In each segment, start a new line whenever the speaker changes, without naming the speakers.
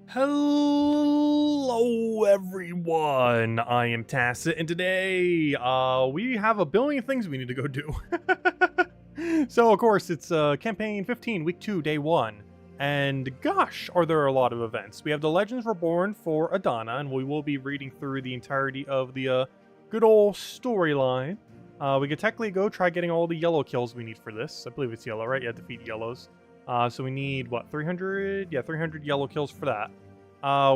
Hello everyone, I am Tacit, and today, we have a billion things we need to go do. So of course it's campaign 15, week 2, day 1, and gosh, are there a lot of events. We have the Legends Reborn for Adana, and we will be reading through the entirety of the good old storyline. We could technically go try getting all the yellow kills we need for this. I believe it's yellow, right? Yeah, defeat yellows. So we need, what, 300? Yeah, 300 yellow kills for that.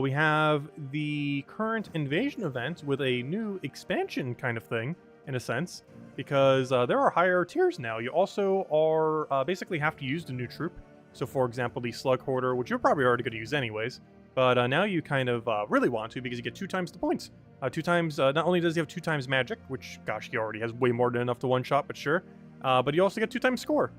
We have the current invasion event with a new expansion kind of thing, in a sense, because there are higher tiers now. You also are basically have to use the new troop. So, for example, the Slug Hoarder, which you're probably already going to use anyways, but now you kind of really want to because you get 2 times the points. 2 times, not only does he have 2 times magic, which, gosh, he already has way more than enough to one-shot, but sure, but you also get 2 times score.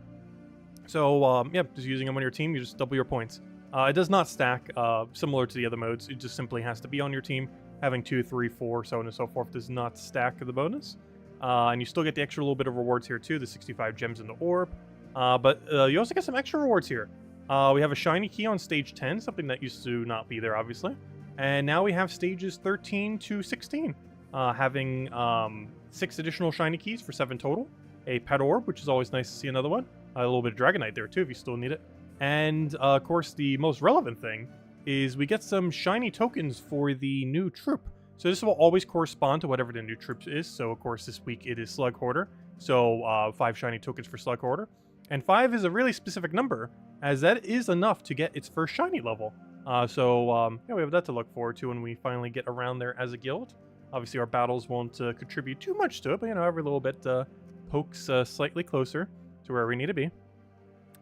So, yeah, just using them on your team, you just double your points. It does not stack, similar to the other modes. It just simply has to be on your team. Having 2, 3, 4, so on and so forth does not stack the bonus. And you still get the extra little bit of rewards here too, the 65 gems in the orb. But you also get some extra rewards here. We have a shiny key on stage 10, something that used to not be there, obviously. And now we have stages 13 to 16, having 6 additional shiny keys for 7 total. A pet orb, which is always nice to see another one. A little bit of Dragonite there too, if you still need it. And, of course, the most relevant thing is we get some shiny tokens for the new troop. So this will always correspond to whatever the new troop is. So, of course, this week it is Slug Hoarder. So, 5 shiny tokens for Slug Hoarder. And 5 is a really specific number, as that is enough to get its first shiny level. Yeah, we have that to look forward to when we finally get around there as a guild. Obviously, our battles won't contribute too much to it, but, you know, every little bit pokes slightly closer to where we need to be.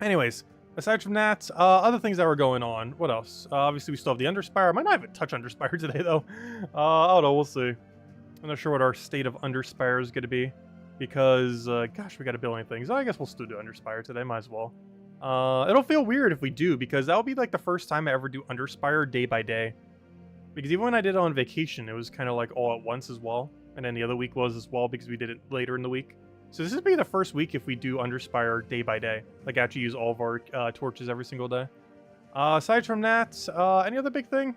Anyways, aside from that, other things that were going on. What else? Obviously, we still have the Underspire. I might not even touch Underspire today, though. I don't know. We'll see. I'm not sure what our state of Underspire is going to be. Because, gosh, we got a billion things. I guess we'll still do Underspire today. Might as well. It'll feel weird if we do, because that'll be like the first time I ever do Underspire day by day. Because even when I did it on vacation, it was kind of like all at once as well. And then the other week was as well, because we did it later in the week. So this would be the first week if we do Underspire day by day. Like, actually use all of our torches every single day. Aside from that, any other big thing?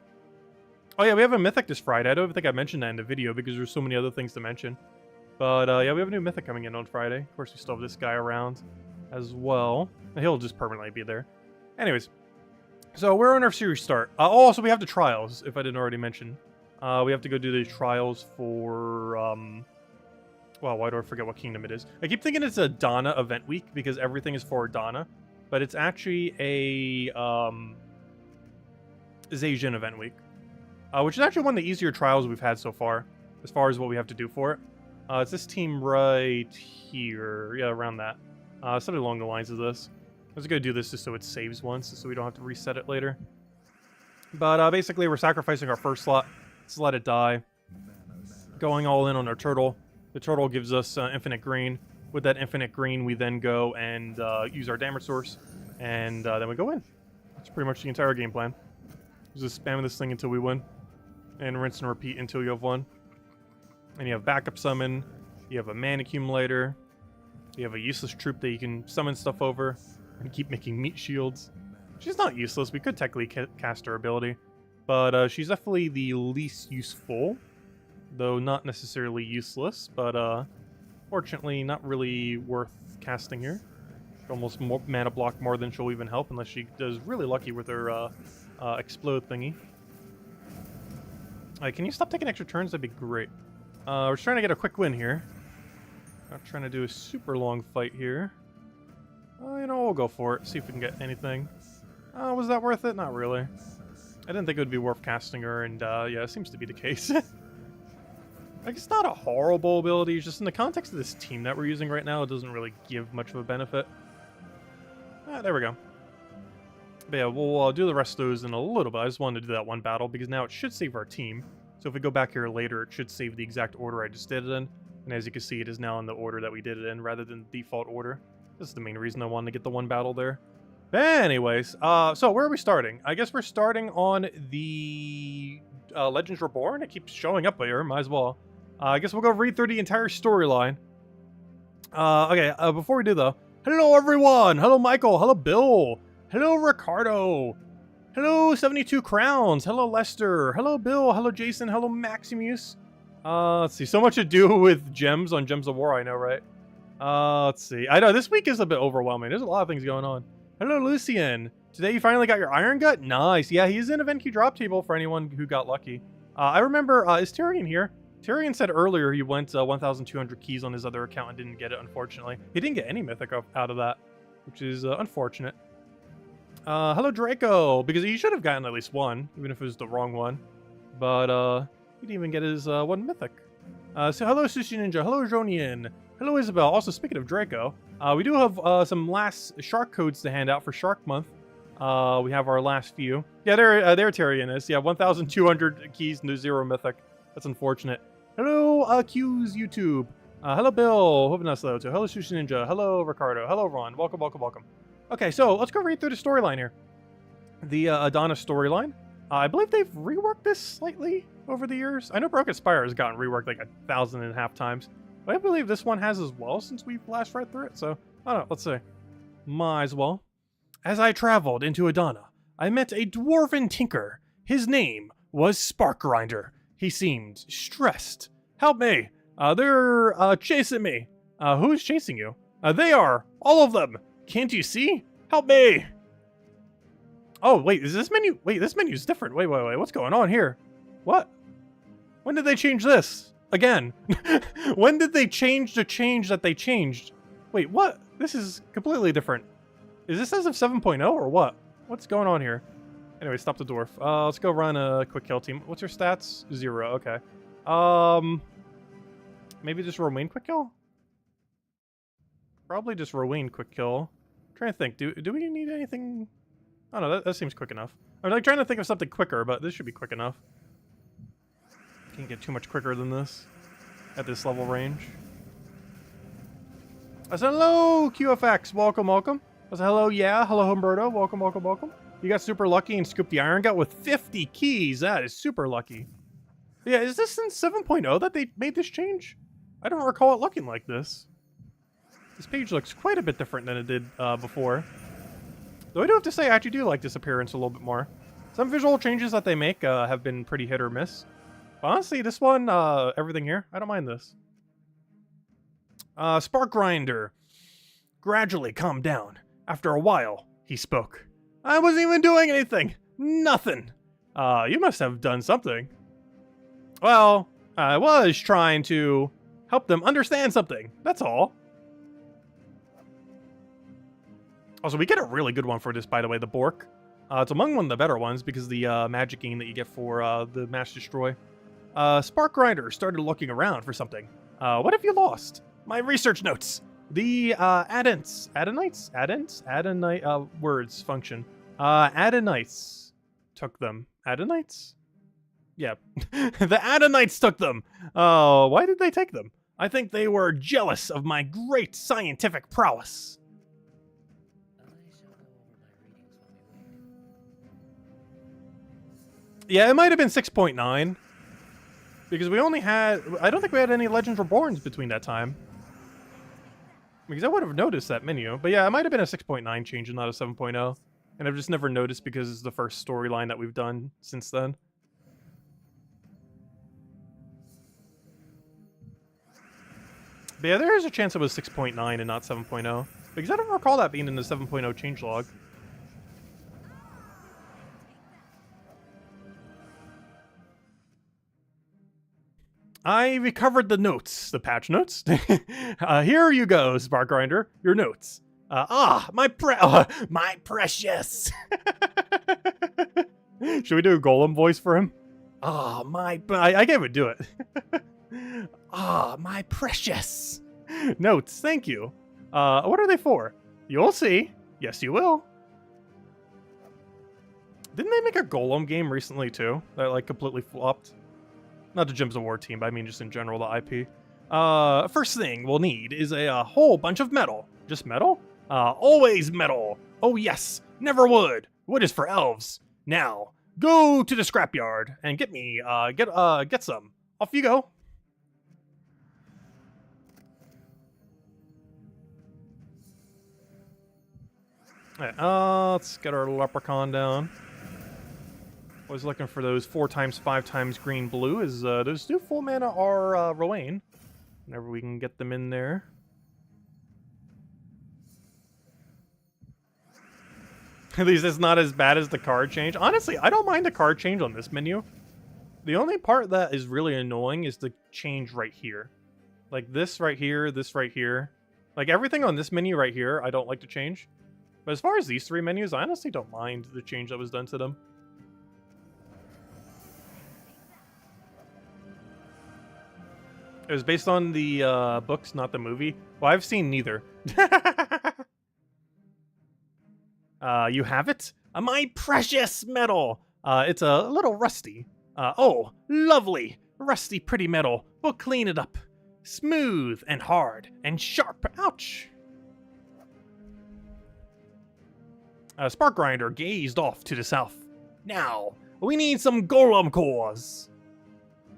Oh yeah, we have a Mythic this Friday. I don't even think I mentioned that in the video because there's so many other things to mention. But yeah, we have a new Mythic coming in on Friday. Of course, we still have this guy around as well. He'll just permanently be there. Anyways, so we're on our series start. Also, we have the trials, if I didn't already mention. We have to go do the trials for... Well, why do I forget what kingdom it is? I keep thinking it's a Adana event week because everything is for Adana, but it's actually a Zacian event week, which is actually one of the easier trials we've had so far, as far as what we have to do for it. It's this team right here, yeah, around that. Something along the lines of this. I was gonna do this just so it saves once, so we don't have to reset it later. But basically, we're sacrificing our first slot. Let's let it die. Going all in on our turtle. The turtle gives us infinite green. With that infinite green, we then go and use our damage source, and then we go in. That's pretty much the entire game plan. Just spamming this thing until we win, and rinse and repeat until you have won. And you have backup summon, you have a mana accumulator, you have a useless troop that you can summon stuff over, and keep making meat shields. She's not useless, we could technically cast her ability, but she's definitely the least useful. Though not necessarily useless, but fortunately not really worth casting here. Almost more mana block more than she'll even help unless she does really lucky with her explode thingy. Can you stop taking extra turns? That'd be great. We're just trying to get a quick win here. Not trying to do a super long fight here. You know, we'll go for it. See if we can get anything. Was that worth it? Not really. I didn't think it would be worth casting her, and yeah, it seems to be the case. Like, it's not a horrible ability, it's just in the context of this team that we're using right now, it doesn't really give much of a benefit. There we go. But yeah, we'll do the rest of those in a little bit. I just wanted to do that one battle, because now it should save our team. So if we go back here later, it should save the exact order I just did it in. And as you can see, it is now in the order that we did it in, rather than the default order. This is the main reason I wanted to get the one battle there. But anyways, so where are we starting? I guess we're starting on the Legends Reborn. It keeps showing up here, might as well. I guess we'll go read through the entire storyline. Okay, before we do though, hello everyone! Hello Michael! Hello Bill! Hello Ricardo! Hello, 72 crowns. Hello, Lester. Hello, Bill. Hello, Jason. Hello, Maximus. Let's see. So much to do with gems on Gems of War, I know, right? Let's see. I know, this week is a bit overwhelming. There's a lot of things going on. Hello, Lucian. Today you finally got your Iron Gut? Nice. Yeah, he's in Event Queue drop table for anyone who got lucky. I remember, is Tyrion here? Tyrion said earlier he went 1,200 keys on his other account and didn't get it, unfortunately. He didn't get any Mythic out of that, which is unfortunate. Hello, Draco, because he should have gotten at least one, even if it was the wrong one. But, he didn't even get his one Mythic. So hello, Sushi Ninja. Hello, Jonian. Hello, Isabel. Also, speaking of Draco, we do have some last shark codes to hand out for Shark Month. We have our last few. Yeah, there Tyrion is. Yeah, 1,200 keys, no 0 Mythic. That's unfortunate. Hello, Q's YouTube. Hello, Bill. Hoping that's low too. Hello, Sushi Ninja. Hello, Ricardo. Hello, Ron. Welcome, welcome, welcome. Okay, so let's go read through the storyline here. The Adana storyline. I believe they've reworked this slightly over the years. I know Broken Spire has gotten reworked like 1,500 times. But I believe this one has as well since we've last read through it. So, I don't know. Let's see. Might as well. As I traveled into Adana, I met a dwarven tinker. His name was Sparkgrinder. He seemed stressed. Help me. They're chasing me. Who's chasing you? They are. All of them. Can't you see? Help me. Oh, wait. Is this menu? Wait, this menu's different. Wait. What's going on here? What? When did they change this? Again. When did they change the change that they changed? Wait, what? This is completely different. Is this as of 7.0 or what? What's going on here? Anyway, stop the dwarf. Let's go run a quick kill team. What's your stats? 0. Okay. Maybe just Romaine quick kill? Probably just Romaine quick kill. I'm trying to think. Do we need anything? I don't know. That seems quick enough. I'm like trying to think of something quicker, but this should be quick enough. Can't get too much quicker than this at this level range. I said hello, QFX. Welcome, welcome. I said hello, yeah. Hello, Humberto. Welcome, welcome, welcome. You got super lucky and scooped the Iron Gut with 50 keys. That is super lucky. Yeah, is this in 7.0 that they made this change? I don't recall it looking like this. This page looks quite a bit different than it did before. Though I do have to say, I actually do like this appearance a little bit more. Some visual changes that they make have been pretty hit or miss. But honestly, this one, everything here, I don't mind this. Sparkgrinder gradually calmed down. After a while, he spoke. I wasn't even doing anything. Nothing. You must have done something. Well, I was trying to help them understand something. That's all. Also, we get a really good one for this, by the way, the Bork. It's among one of the better ones because the magic gain that you get for the Mass Destroy. Sparkgrinder started looking around for something. What have you lost? My research notes. The Adanites words function. Adanites took them. Adanites? Yeah. The Adanites took them. Why did they take them? I think they were jealous of my great scientific prowess. Yeah, it might have been 6.9. Because we only had... I don't think we had any Legends Reborns between that time. Because I would have noticed that menu. But yeah, it might have been a 6.9 change and not a 7.0. And I've just never noticed because it's the first storyline that we've done since then. But yeah, there is a chance it was 6.9 and not 7.0. Because I don't recall that being in the 7.0 changelog. I recovered the notes, the patch notes. Here you go, Sparkgrinder, your notes. My precious. Should we do a golem voice for him? I can't even do it. My precious. Notes, thank you. What are they for? You'll see. Yes, you will. Didn't they make a golem game recently too? That like completely flopped? Not the Gems of War team, but I mean just in general, the IP. First thing we'll need is a whole bunch of metal. Just metal? Always metal. Oh yes, never wood. Wood is for elves. Now, go to the scrapyard and get me, get some. Off you go. Alright, let's get our leprechaun down. I was looking for those 4 times 5 times green blue. Is those 2 full mana are Rowan. Whenever we can get them in there. At least it's not as bad as the card change. Honestly, I don't mind the card change on this menu. The only part that is really annoying is the change right here. Like this right here, this right here. Like everything on this menu right here, I don't like to change. But as far as these 3 menus, I honestly don't mind the change that was done to them. It was based on the books, not the movie. Well, I've seen neither. You have it? My precious metal! It's a little rusty. Oh, lovely! Rusty, pretty metal. We'll clean it up. Smooth and hard and sharp. Ouch! Spark Grinder gazed off to the south. Now, we need some golem cores.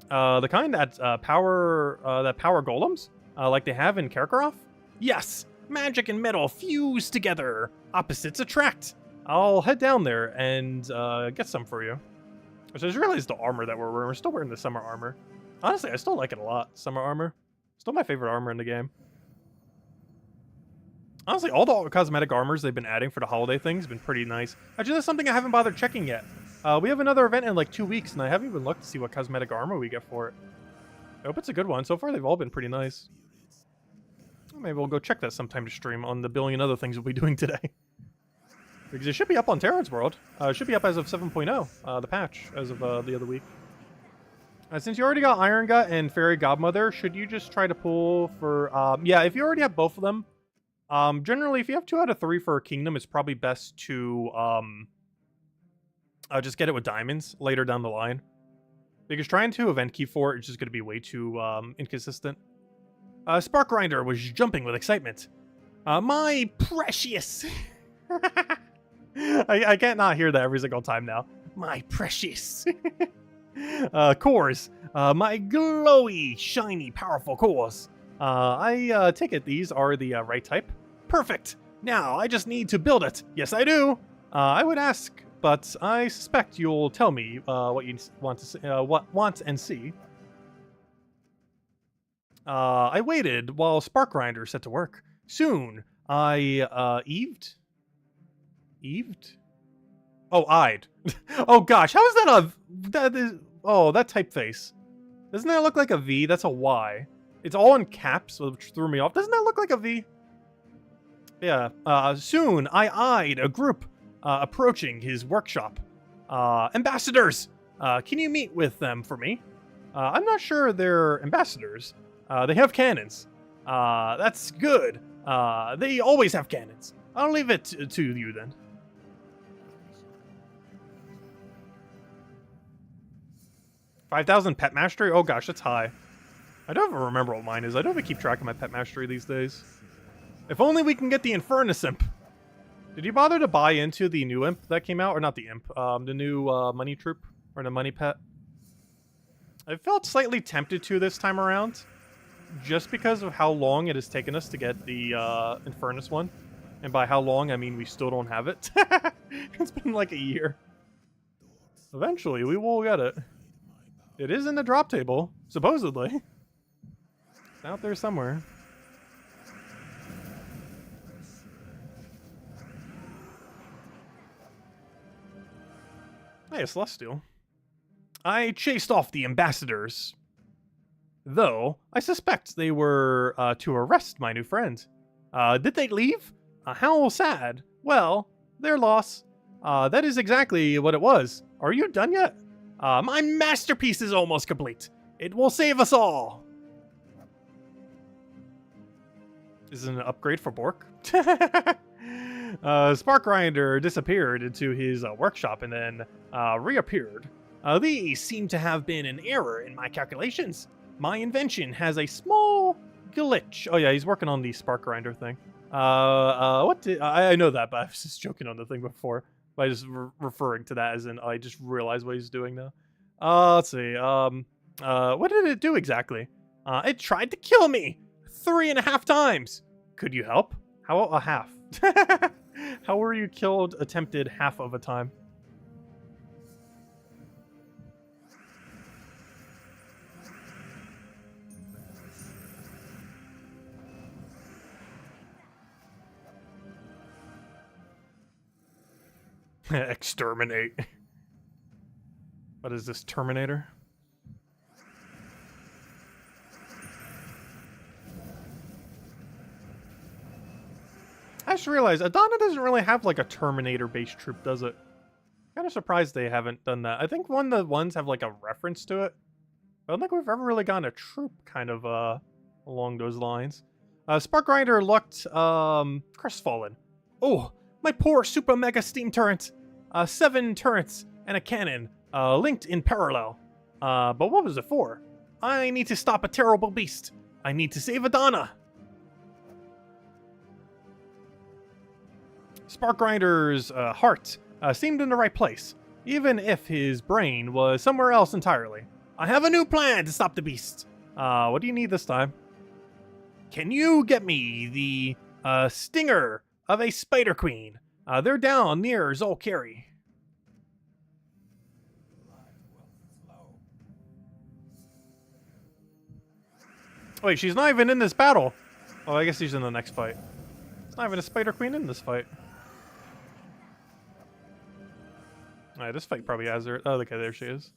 The kind that power golems, like they have in Karkaroff? Yes, magic and metal fuse together. Opposites attract. I'll head down there and get some for you. I just realized the armor that we're wearing. We're still wearing the summer armor. Honestly, I still like it a lot. Summer armor. Still my favorite armor in the game. Honestly, all the cosmetic armors they've been adding for the holiday things have been pretty nice. Actually, that's something I haven't bothered checking yet. We have another event in like 2 weeks, and I haven't even looked to see what cosmetic armor we get for it. I hope it's a good one. So far, they've all been pretty nice. Maybe we'll go check that sometime to stream on the billion other things we'll be doing today. Because it should be up on Terran's World. It should be up as of 7.0, the patch, as of the other week. Since you already got Iron Gut and Fairy Godmother, should you just try to pull for... yeah, if you already have both of them, generally, if you have 2 out of 3 for a Kingdom, it's probably best to just get it with diamonds later down the line. Because trying to event key for it is just going to be way too inconsistent. Spark Grinder was jumping with excitement. My precious... I can't not hear that every single time now. My precious. Cores. My glowy, shiny, powerful cores. I take it these are the right type. Perfect. Now I just need to build it. Yes, I do. I would ask, but I suspect you'll tell me what you want to see, want and see. I waited while Spark Grinder set to work. Soon, I Eved? Oh, eyed. Oh gosh, how is that that typeface? Doesn't that look like a V? That's a Y. It's all in caps, which threw me off. Doesn't that look like a V? Yeah. Soon, I eyed a group approaching his workshop. Ambassadors! Can you meet with them for me? I'm not sure they're ambassadors. They have cannons. That's good. They always have cannons. I'll leave it to you then. $5,000 pet mastery? Oh gosh, that's high. I don't even remember what mine is. I don't even keep track of my pet mastery these days. If only we can get the Infernus Imp. Did you bother to buy into the new imp that came out? Or not the imp, the new money troop? Or the money pet? I felt slightly tempted to this time around. Just because of how long it has taken us to get the Infernus one. And by how long, I mean we still don't have it. It's been like a year. Eventually, we will get it. It is in the drop table, supposedly. It's out there somewhere. Hey, a Celestial. I chased off the ambassadors. Though, I suspect they were to arrest my new friend. Did they leave? How sad. Well, their loss. That is exactly what it was. Are you done yet? My masterpiece is almost complete. It will save us all. Is it an upgrade for Bork? Spark Grinder disappeared into his workshop and then reappeared. These seem to have been an error in my calculations. My invention has a small glitch. Oh yeah, he's working on the Spark Grinder thing. What did I know that, but I was just joking on the thing before. By just referring to that as in, I just realized what he's doing now. Let's see. What did it do exactly? It tried to kill me 3.5 times. Could you help? How a half? How were you killed attempted half of a time? Exterminate. What is this, Terminator? I just realized Adana doesn't really have like a Terminator-based troop, does it? Kind of surprised they haven't done that. I think one of the ones have like a reference to it. I don't think we've ever really gotten a troop kind of along those lines. Spark Grinder looked crestfallen. Oh, my poor super mega steam turret. 7 turrets and a cannon linked in parallel. But what was it for? I need to stop a terrible beast. I need to save Adana. Spark Grinder's heart seemed in the right place, even if his brain was somewhere else entirely. I have a new plan to stop the beast. What do you need this time? Can you get me the stinger of a spider queen? They're down near Zolkiri. Wait, she's not even in this battle. Oh, I guess she's in the next fight. There's not even a spider queen in this fight. Alright, this fight probably has her. Oh, okay, there she is.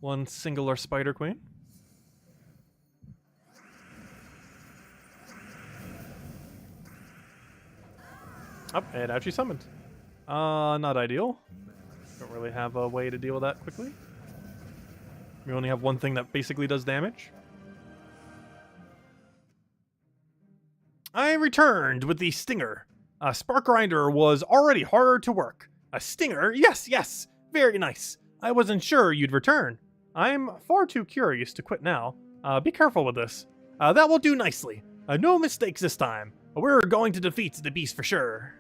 One singular spider queen. Oh, and out she summoned. Not ideal. Don't really have a way to deal with that quickly. We only have one thing that basically does damage. I returned with the stinger. Spark Grinder was already hard to work. A stinger? Yes, yes! Very nice. I wasn't sure you'd return. I'm far too curious to quit now. Be careful with this. That will do nicely. No mistakes this time. We're going to defeat the beast for sure.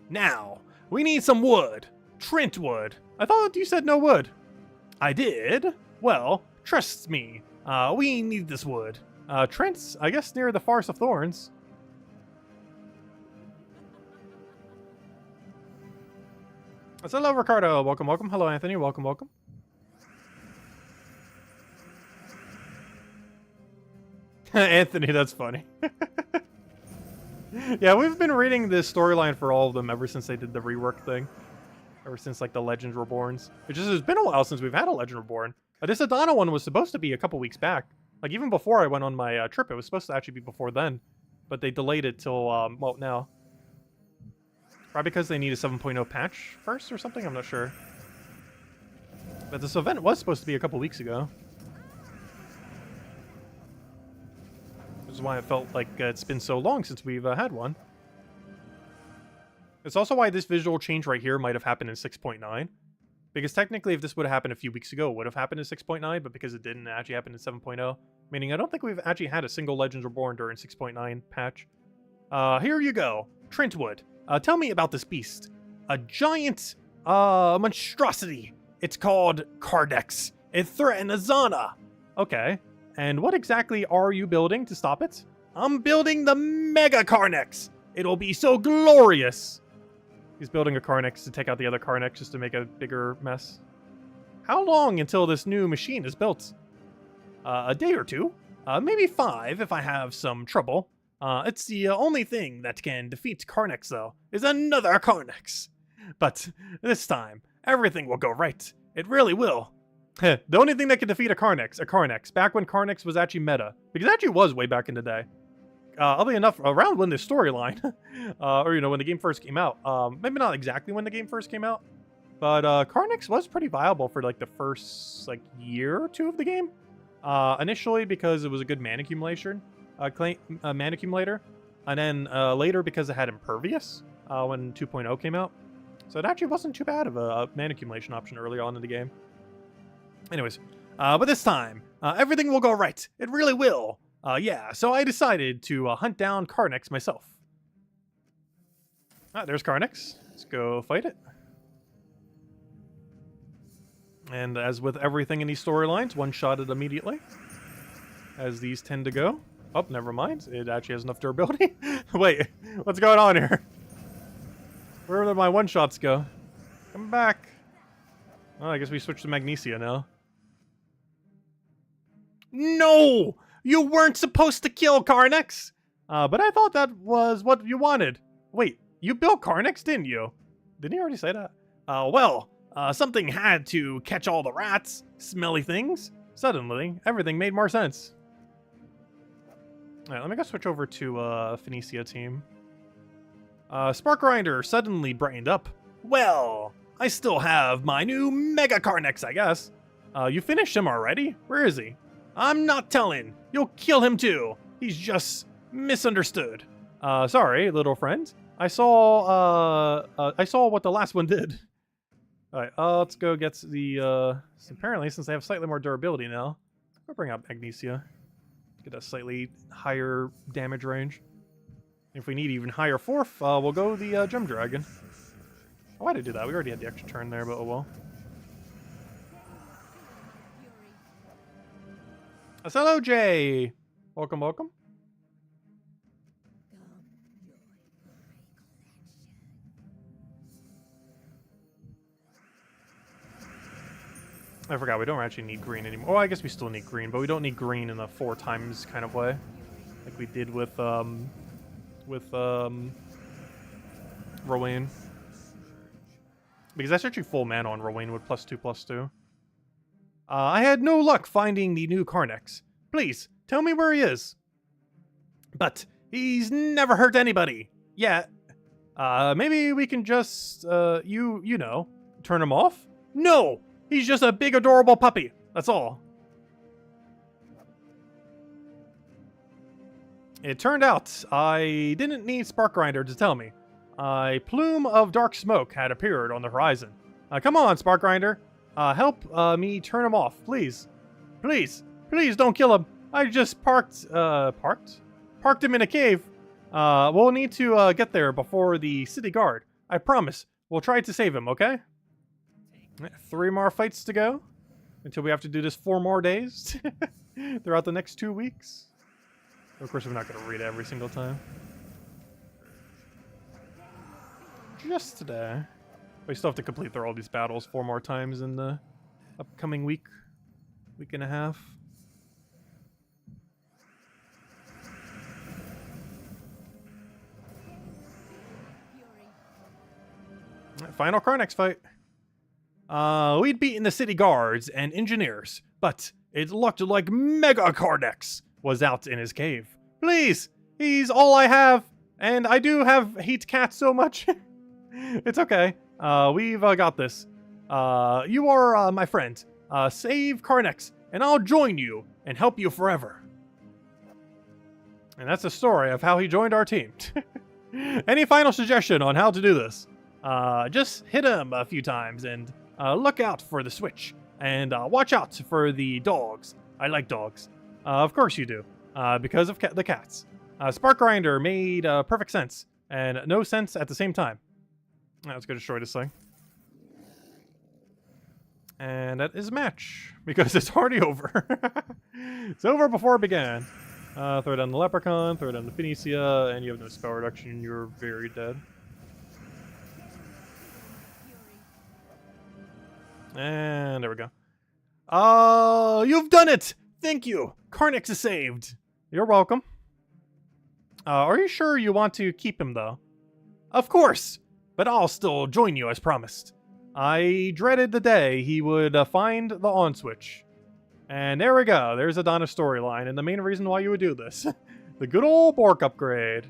Now, we need some wood. Trent wood. I thought you said no wood. I did? Well, trust me. We need this wood. Trent's, I guess, near the Forest of Thorns. Hello, Ricardo. Welcome, welcome. Hello, Anthony. Welcome, welcome. Anthony, that's funny. Yeah, we've been reading this storyline for all of them ever since they did the rework thing. Ever since, like, the Legends Reborns. It's been a while since we've had a Legend Reborn. This Adana one was supposed to be a couple weeks back. Like, even before I went on my trip, it was supposed to actually be before then. But they delayed it till, well, now. Probably because they need a 7.0 patch first or something? I'm not sure. But this event was supposed to be a couple weeks ago. Which is why it felt like it's been so long since we've had one. It's also why this visual change right here might have happened in 6.9. Because technically, if this would have happened a few weeks ago, it would have happened in 6.9, but because it didn't actually happen in 7.0, meaning I don't think we've actually had a single Legends Reborn during 6.9 patch. Here you go. Trentwood. Tell me about this beast. A giant, monstrosity. It's called Cardex. It threatens Adana. Okay. And what exactly are you building to stop it? I'm building the Mega Carnex. It'll be so glorious. He's building a Carnex to take out the other Carnex just to make a bigger mess. How long until this new machine is built? A day or two. Maybe 5 if I have some trouble. It's the only thing that can defeat Carnex, though, is another Carnex. But this time, everything will go right. It really will. The only thing that can defeat a Carnex, back when Carnex was actually meta. Because it actually was way back in the day. Oddly enough, around when this storyline, or, you know, when the game first came out. Maybe not exactly when the game first came out. But Carnex was pretty viable for, like, the first, like, year or 2 of the game. Initially because it was a good mana accumulation. Mana accumulator, and then later because it had Impervious when 2.0 came out. So it actually wasn't too bad of a mana accumulation option early on in the game. Anyways, but this time, everything will go right. It really will. Yeah, so I decided to hunt down Carnex myself. There's Carnex. Let's go fight it. And as with everything in these storylines, one-shotted immediately. As these tend to go. Oh, never mind. It actually has enough durability. Wait, what's going on here? Where did my one-shots go? Come back. Oh, I guess we switched to Magnesia now. No! You weren't supposed to kill Carnex! But I thought that was what you wanted. Wait, you built Carnix, didn't you? Didn't he already say that? Well, something had to catch all the rats, smelly things. Suddenly, everything made more sense. Alright, let me go switch over to Phoenicia team. Spark Grinder suddenly brightened up. Well, I still have my new Mega Carnix, I guess. You finished him already? Where is he? I'm not telling. You'll kill him too. He's just misunderstood. Sorry, little friend. I saw what the last one did. Alright, let's go get the, apparently, since they have slightly more durability now, I'll bring up Magnesia. Get a slightly higher damage range. If we need even higher fourth, we'll go the Gem Dragon. Oh, why did I do that? We already had the extra turn there, but oh well. Hello, Jay! Welcome, welcome. I forgot, we don't actually need green anymore. Oh, I guess we still need green, but we don't need green in a 4 times kind of way. Like we did with Rowan. Because that's actually full mana on Rowan with +2/+2. I had no luck finding the new Carnix. Please, tell me where he is. But he's never hurt anybody. Yet. Maybe we can just, you know, turn him off? No! He's just a big, adorable puppy. That's all. It turned out I didn't need Spark Grinder to tell me. A plume of dark smoke had appeared on the horizon. Come on, Spark Grinder. Help me turn him off, please. Please. Please don't kill him. I just parked him in a cave. We'll need to get there before the city guard. I promise. We'll try to save him, okay? 3 more fights to go until we have to do this 4 more days throughout the next 2 weeks. Of course, we're not going to read it every single time. Just today. We still have to complete all these battles 4 more times in the upcoming week and a half. Final Carnix fight. We'd beaten the city guards and engineers, but it looked like Mega Carnix was out in his cave. Please, he's all I have, and I do hate cats so much. It's okay. We've got this. You are my friend. Save Carnix, and I'll join you and help you forever. And that's the story of how he joined our team. Any final suggestion on how to do this? Just hit him a few times and look out for the switch. And watch out for the dogs. I like dogs. Of course you do. Because of the cats. Spark Grinder made perfect sense. And no sense at the same time. Let's go destroy this thing. And that is a match. Because it's already over. It's over before it began. Throw down the Leprechaun, throw down the Phoenicia, and you have no spell reduction. You're very dead. And there we go. You've done it! Thank you! Carnix is saved! You're welcome. Are you sure you want to keep him, though? Of course! But I'll still join you as promised. I dreaded the day he would find the on switch. And there we go. There's Adana's storyline, and the main reason why you would do this. The good old Bork upgrade.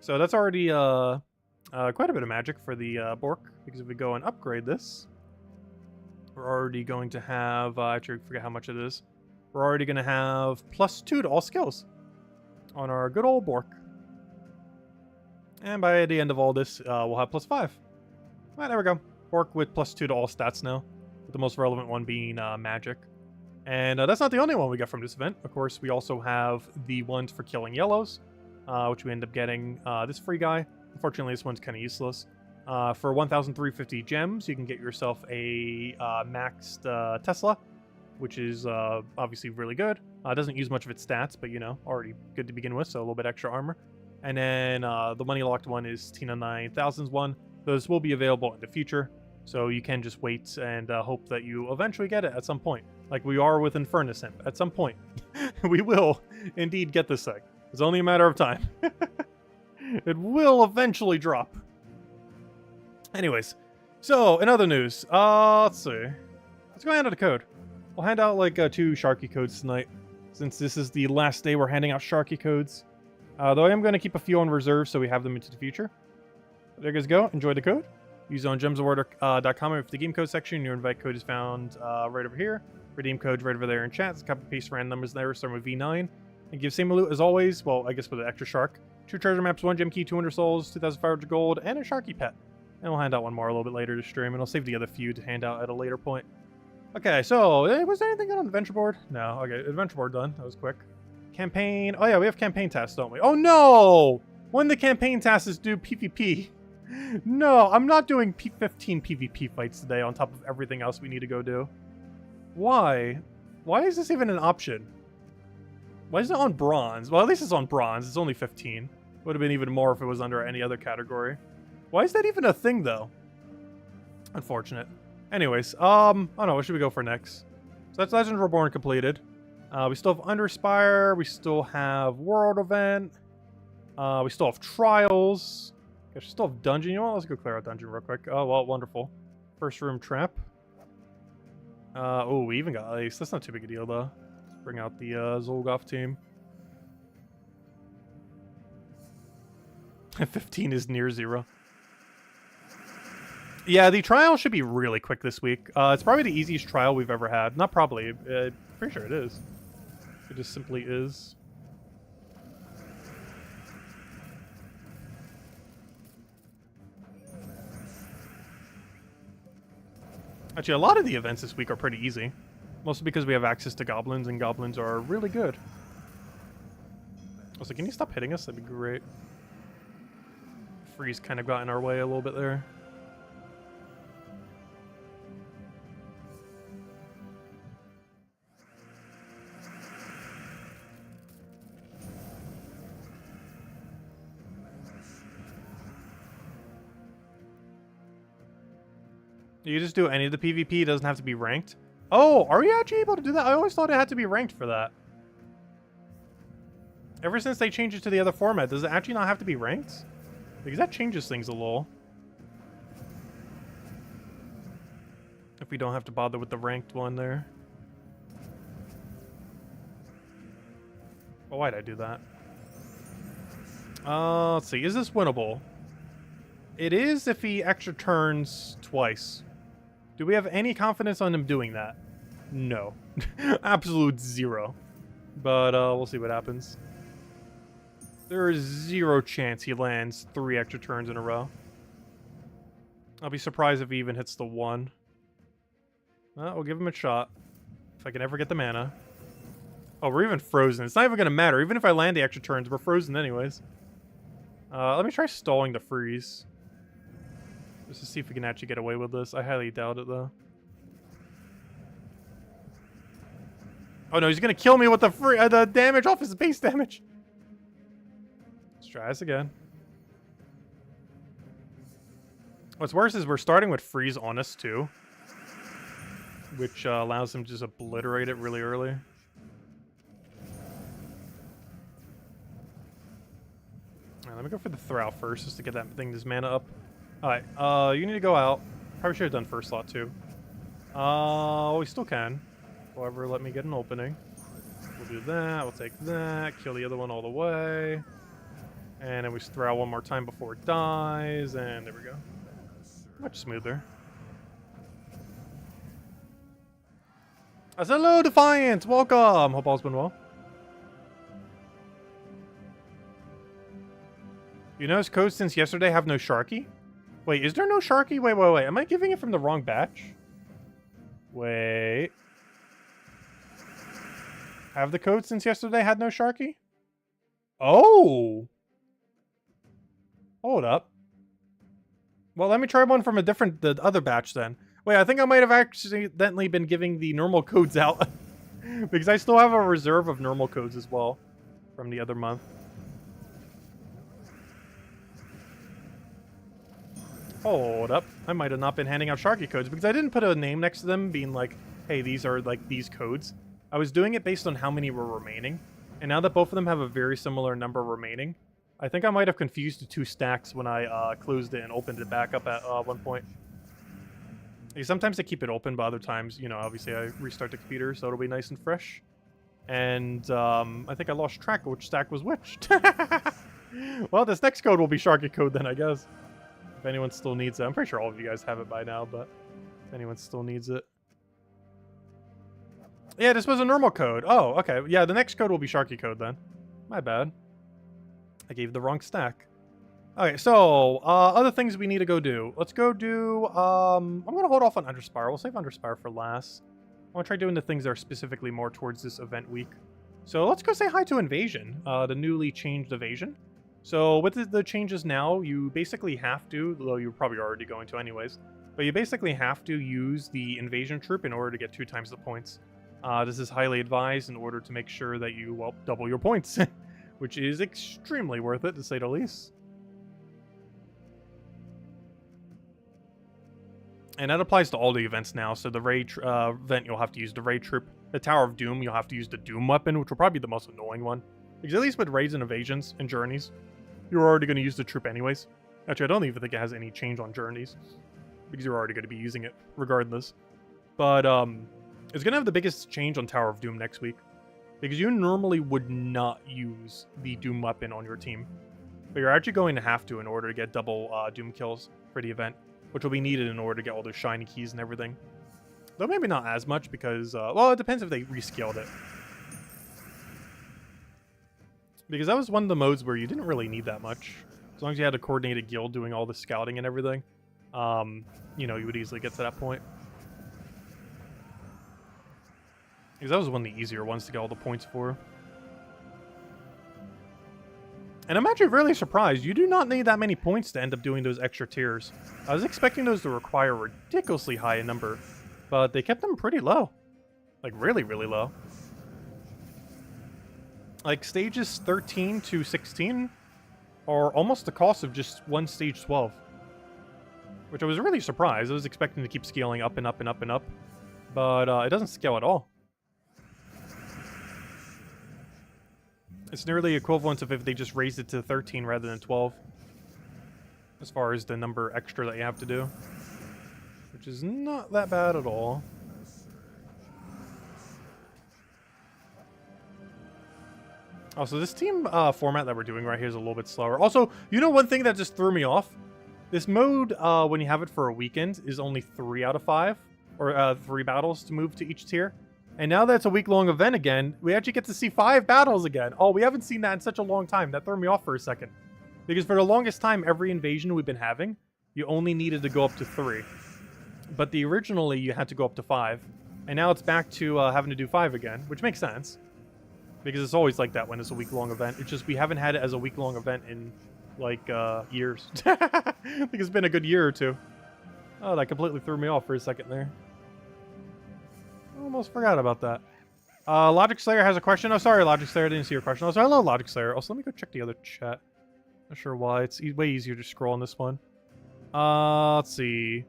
So that's already quite a bit of magic for the Bork, because if we go and upgrade this, we're already going to have, actually I forget how much it is. We're already going to have +2 to all skills on our good old Bork. And by the end of all this, we'll have +5. Alright, there we go. Bork with +2 to all stats now, with the most relevant one being magic. And that's not the only one we got from this event. Of course, we also have the ones for killing yellows, which we end up getting this free guy. Unfortunately, this one's kind of useless. For 1,350 gems, you can get yourself a maxed Tesla, which is obviously really good. Doesn't use much of its stats, but you know, already good to begin with, so a little bit extra armor. And then the money locked one is Tina 9000's one. Those will be available in the future, so you can just wait and hope that you eventually get it at some point. Like we are with Infernus Imp. At some point, we will indeed get this thing. It's only a matter of time. It will eventually drop. Anyways, so in other news, let's see. Let's go hand out a code. We'll hand out like 2 Sharky codes tonight, since this is the last day we're handing out Sharky codes. Though I am going to keep a few on reserve so we have them into the future. There you guys go. Enjoy the code. Use it on gemsofwar.com with the game code section. Your invite code is found right over here. Redeem code right over there in chat. Copy paste random numbers there, starting with V9. And give same loot as always. Well, I guess with an extra shark. 2 treasure maps, 1 gem key, 200 souls, 2,500 gold, and a Sharky pet. And we'll hand out one more a little bit later to stream, and I'll save the other few to hand out at a later point. Okay, so, was there anything good on the adventure board? No, okay, adventure board done. That was quick. Campaign, oh yeah, we have campaign tasks, don't we? Oh no! When the campaign tasks do PvP. No, I'm not doing 15 PvP fights today on top of everything else we need to go do. Why? Why is this even an option? Why is it on bronze? Well, at least it's on bronze. It's only 15. Would have been even more if it was under any other category. Why is that even a thing, though? Unfortunate. Anyways, I don't know. What should we go for next? So that's Legends Reborn completed. We still have Underspire. We still have World Event. We still have Trials. I still have Dungeon. You know what? Let's go clear out Dungeon real quick. Oh, well, wonderful. First room trap. Oh, we even got Ice. That's not too big a deal, though. Let's bring out the Zolgoth team. 15 is near 0. Yeah, the trial should be really quick this week. It's probably the easiest trial we've ever had. Not probably. Pretty sure it is. It just simply is. Actually, a lot of the events this week are pretty easy. Mostly because we have access to goblins, and goblins are really good. Also, can you stop hitting us? That'd be great. Freeze kind of got in our way a little bit there. You just do any of the PvP, it doesn't have to be ranked. Oh, are you actually able to do that? I always thought it had to be ranked for that. Ever since they changed it to the other format, does it actually not have to be ranked? Because that changes things a little. If we don't have to bother with the ranked one there. Oh, why'd I do that? Let's see. Is this winnable? It is if he extra turns twice. Do we have any confidence on him doing that? No. Absolute 0. But we'll see what happens. There is 0 chance he lands 3 extra turns in a row. I'll be surprised if he even hits the 1. We'll give him a shot. If I can ever get the mana. Oh, we're even frozen. It's not even going to matter. Even if I land the extra turns, we're frozen anyways. Let me try stalling the freeze. Just to see if we can actually get away with this. I highly doubt it, though. Oh, no, he's going to kill me with the damage off his base damage. Let's try this again. What's worse is we're starting with freeze on us, too. Which allows him to just obliterate it really early. Let me go for the Thrall first, just to get that thing, this mana up. Alright, you need to go out. Probably should have done first slot too. We still can. However, let me get an opening. We'll do that, we'll take that, kill the other one all the way. And then we Thrall one more time before it dies, and there we go. Much smoother. Hello, Defiant! Welcome! Hope all's been well. You notice codes since yesterday have no Sharky? Wait, is there no Sharky? Wait. Am I giving it from the wrong batch? Wait. Have the codes since yesterday had no Sharky? Oh! Hold up. Well, let me try one from the other batch then. Wait, I think I might have accidentally been giving the normal codes out. Because I still have a reserve of normal codes as well. From the other month. Hold up. I might have not been handing out Sharky codes because I didn't put a name next to them being like, hey, these are like these codes. I was doing it based on how many were remaining. And now that both of them have a very similar number remaining, I think I might have confused the 2 stacks when I closed it and opened it back up at one point. Like, sometimes I keep it open, but other times, you know, obviously I restart the computer, so it'll be nice and fresh. And I think I lost track of which stack was which. Well, this next code will be Sharky code then, I guess. If anyone still needs it. I'm pretty sure all of you guys have it by now, but if anyone still needs it. Yeah, this was a normal code. Oh, okay. Yeah, the next code will be Sharky code then. My bad. I gave the wrong stack. Okay, so, other things we need to go do. Let's go do, I'm gonna hold off on Underspire. We'll save Underspire for last. I want to try doing the things that are specifically more towards this event week. So let's go say hi to Invasion, the newly changed Invasion. So with the changes now, you basically have to, though you're probably already going to anyways, but you basically have to use the Invasion troop in order to get 2 times the points. This is highly advised in order to make sure that you, well, double your points, which is extremely worth it, to say the least. And that applies to all the events now, so the raid event, you'll have to use the raid troop. The Tower of Doom, you'll have to use the Doom weapon, which will probably be the most annoying one. Because at least with raids and evasions and journeys, you're already going to use the troop anyways. Actually, I don't even think it has any change on journeys, because you're already going to be using it regardless. But it's going to have the biggest change on Tower of Doom next week, because you normally would not use the Doom weapon on your team. But you're actually going to have to in order to get double Doom kills for the event, which will be needed in order to get all those shiny keys and everything. Though maybe not as much because, well, it depends if they rescaled it. Because that was one of the modes where you didn't really need that much. As long as you had a coordinated guild doing all the scouting and everything, you know, you would easily get to that point. Because that was one of the easier ones to get all the points for. And I'm actually really surprised. You do not need that many points to end up doing those extra tiers. I was expecting those to require a ridiculously high number, but they kept them pretty low. Like, really, really low. Like, stages 13 to 16 are almost the cost of just one stage 12. Which I was really surprised. I was expecting to keep scaling up and up and up and up. But it doesn't scale at all. It's nearly equivalent of if they just raised it to 13 rather than 12. As far as the number extra that you have to do. Which is not that bad at all. Also, this team format that we're doing right here is a little bit slower. Also, you know one thing that just threw me off? This mode, when you have it for a weekend, is only 3 out of 5. Or 3 battles to move to each tier. And now that it's a week-long event again, we actually get to see 5 battles again. Oh, we haven't seen that in such a long time. That threw me off for a second. Because for the longest time, every invasion we've been having, you only needed to go up to 3. But originally, you had to go up to 5. And now it's back to having to do 5 again, which makes sense. Because it's always like that when it's a week-long event. It's just we haven't had it as a week-long event in, like, years. I think it's been a good year or 2. Oh, that completely threw me off for a second there. Almost forgot about that. Logic Slayer has a question. Oh, sorry, Logic Slayer. I didn't see your question. Also, hello, Logic Slayer. Also, let me go check the other chat. Not sure why. It's way easier to scroll on this one. Let's see.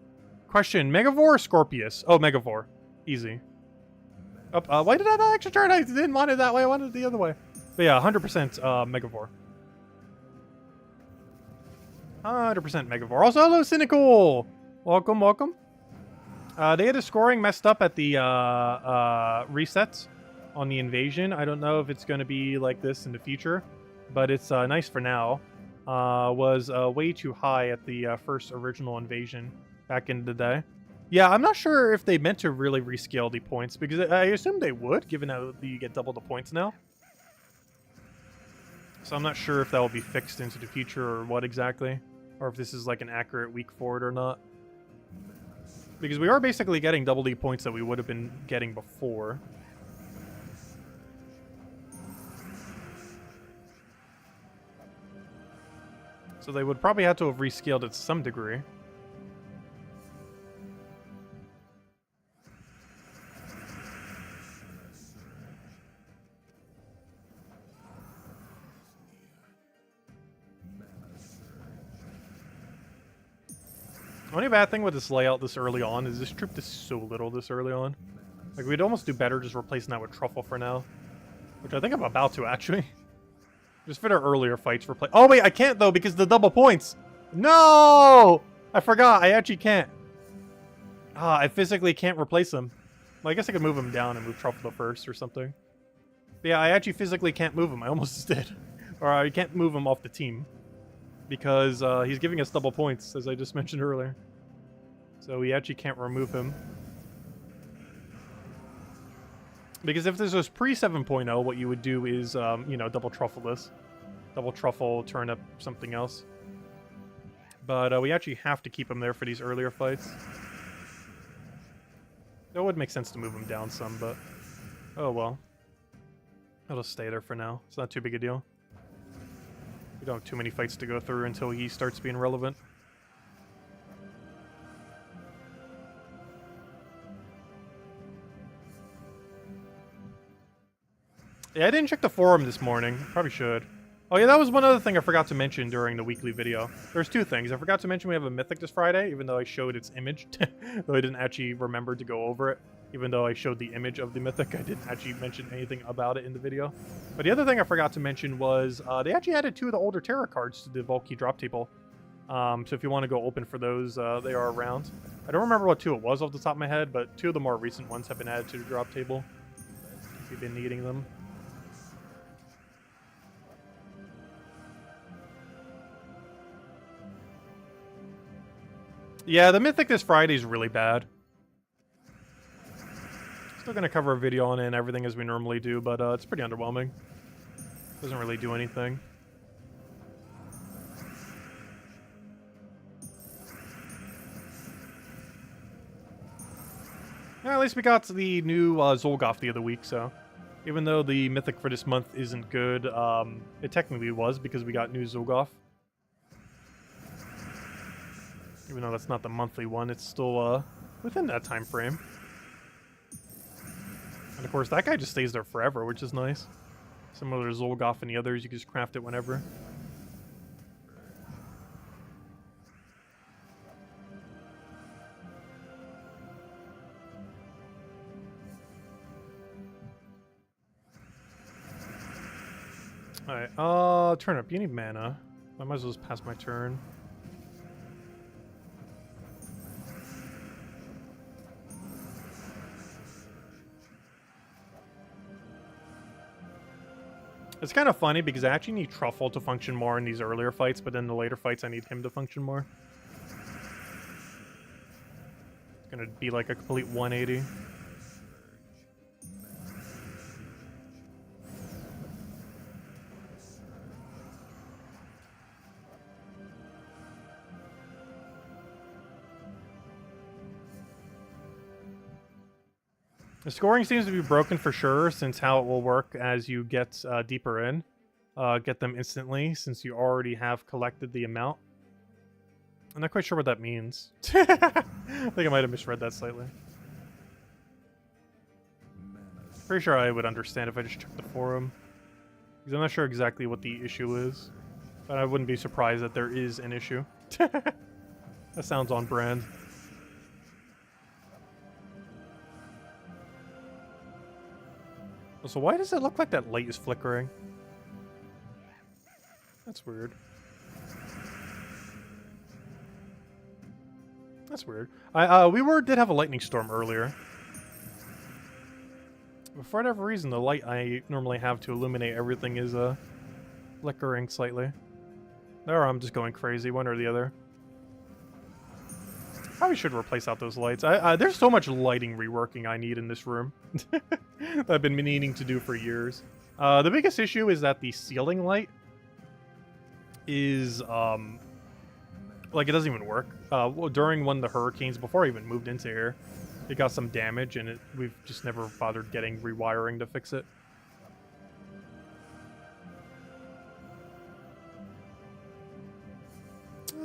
Question. Megavore or Scorpius? Oh, Megavore. Easy. Oh, why did I not extra turn? I didn't want it that way. I wanted it the other way. But yeah, 100% Megavore. 100% Megavore. Also, hello, Cynical. Welcome, welcome. They had the scoring messed up at the resets on the invasion. I don't know if it's going to be like this in the future, but it's nice for now. Was way too high at the first original invasion back in the day. Yeah, I'm not sure if they meant to really rescale the points, because I assume they would, given that you get double the points now. So I'm not sure if that will be fixed into the future or what exactly, or if this is like an accurate week forward or not. Because we are basically getting double the points that we would have been getting before. So they would probably have to have rescaled it to some degree. Only bad thing with this layout this early on is this troop is so little this early on. Like, we'd almost do better just replacing that with Truffle for now. Which I think I'm about to, actually. Just fit our earlier fights for play. Oh, wait, I can't, though, because the double points. No! I forgot. I actually can't. Ah, I physically can't replace him. Well, I guess I could move him down and move Truffle first or something. But yeah, I actually physically can't move him. I almost did. Or I can't move him off the team. Because he's giving us double points, as I just mentioned earlier. So we actually can't remove him. Because if this was pre 7.0, what you would do is, you know, double Truffle this. Double Truffle, turn up something else. But we actually have to keep him there for these earlier fights. It would make sense to move him down some, but... oh well. I'll just stay there for now. It's not too big a deal. We don't have too many fights to go through until he starts being relevant. Yeah, I didn't check the forum this morning. Probably should. Oh yeah, that was one other thing I forgot to mention during the weekly video. There's two things. I forgot to mention we have a Mythic this Friday, even though I showed its image. Though I didn't actually remember to go over it. Even though I showed the image of the Mythic, I didn't actually mention anything about it in the video. But the other thing I forgot to mention was they actually added 2 of the older Terra cards to the Volkey drop table. So if you want to go open for those, they are around. I don't remember what 2 it was off the top of my head, but 2 of the more recent ones have been added to the drop table. If you've been needing them. Yeah, the Mythic this Friday is really bad. Still gonna cover a video on it and everything as we normally do, but it's pretty underwhelming. Doesn't really do anything. Yeah, at least we got the new Zolgoth the other week, so... even though the Mythic for this month isn't good, it technically was because we got new Zolgoth. Even though that's not the monthly one, it's still within that time frame. And of course, that guy just stays there forever, which is nice. Similar to Zolgoth and the others, you can just craft it whenever. Alright, Turnip, you need mana. I might as well just pass my turn. It's kind of funny because I actually need Truffle to function more in these earlier fights, but in the later fights I need him to function more. It's gonna be like a complete 180. The scoring seems to be broken for sure, since how it will work as you get deeper in. Get them instantly, since you already have collected the amount. I'm not quite sure what that means. I think I might have misread that slightly. Pretty sure I would understand if I just checked the forum. Because I'm not sure exactly what the issue is. But I wouldn't be surprised that there is an issue. That sounds on brand. So why does it look like that light is flickering? That's weird. That's weird. We did have a lightning storm earlier. But for whatever reason, the light I normally have to illuminate everything is flickering slightly. Or I'm just going crazy, one or the other. Probably should replace out those lights. There's so much lighting reworking I need in this room. That I've been meaning to do for years. The biggest issue is that the ceiling light is, like, it doesn't even work. Well, during one of the hurricanes, before I even moved into here, it got some damage, and we've just never bothered getting rewiring to fix it.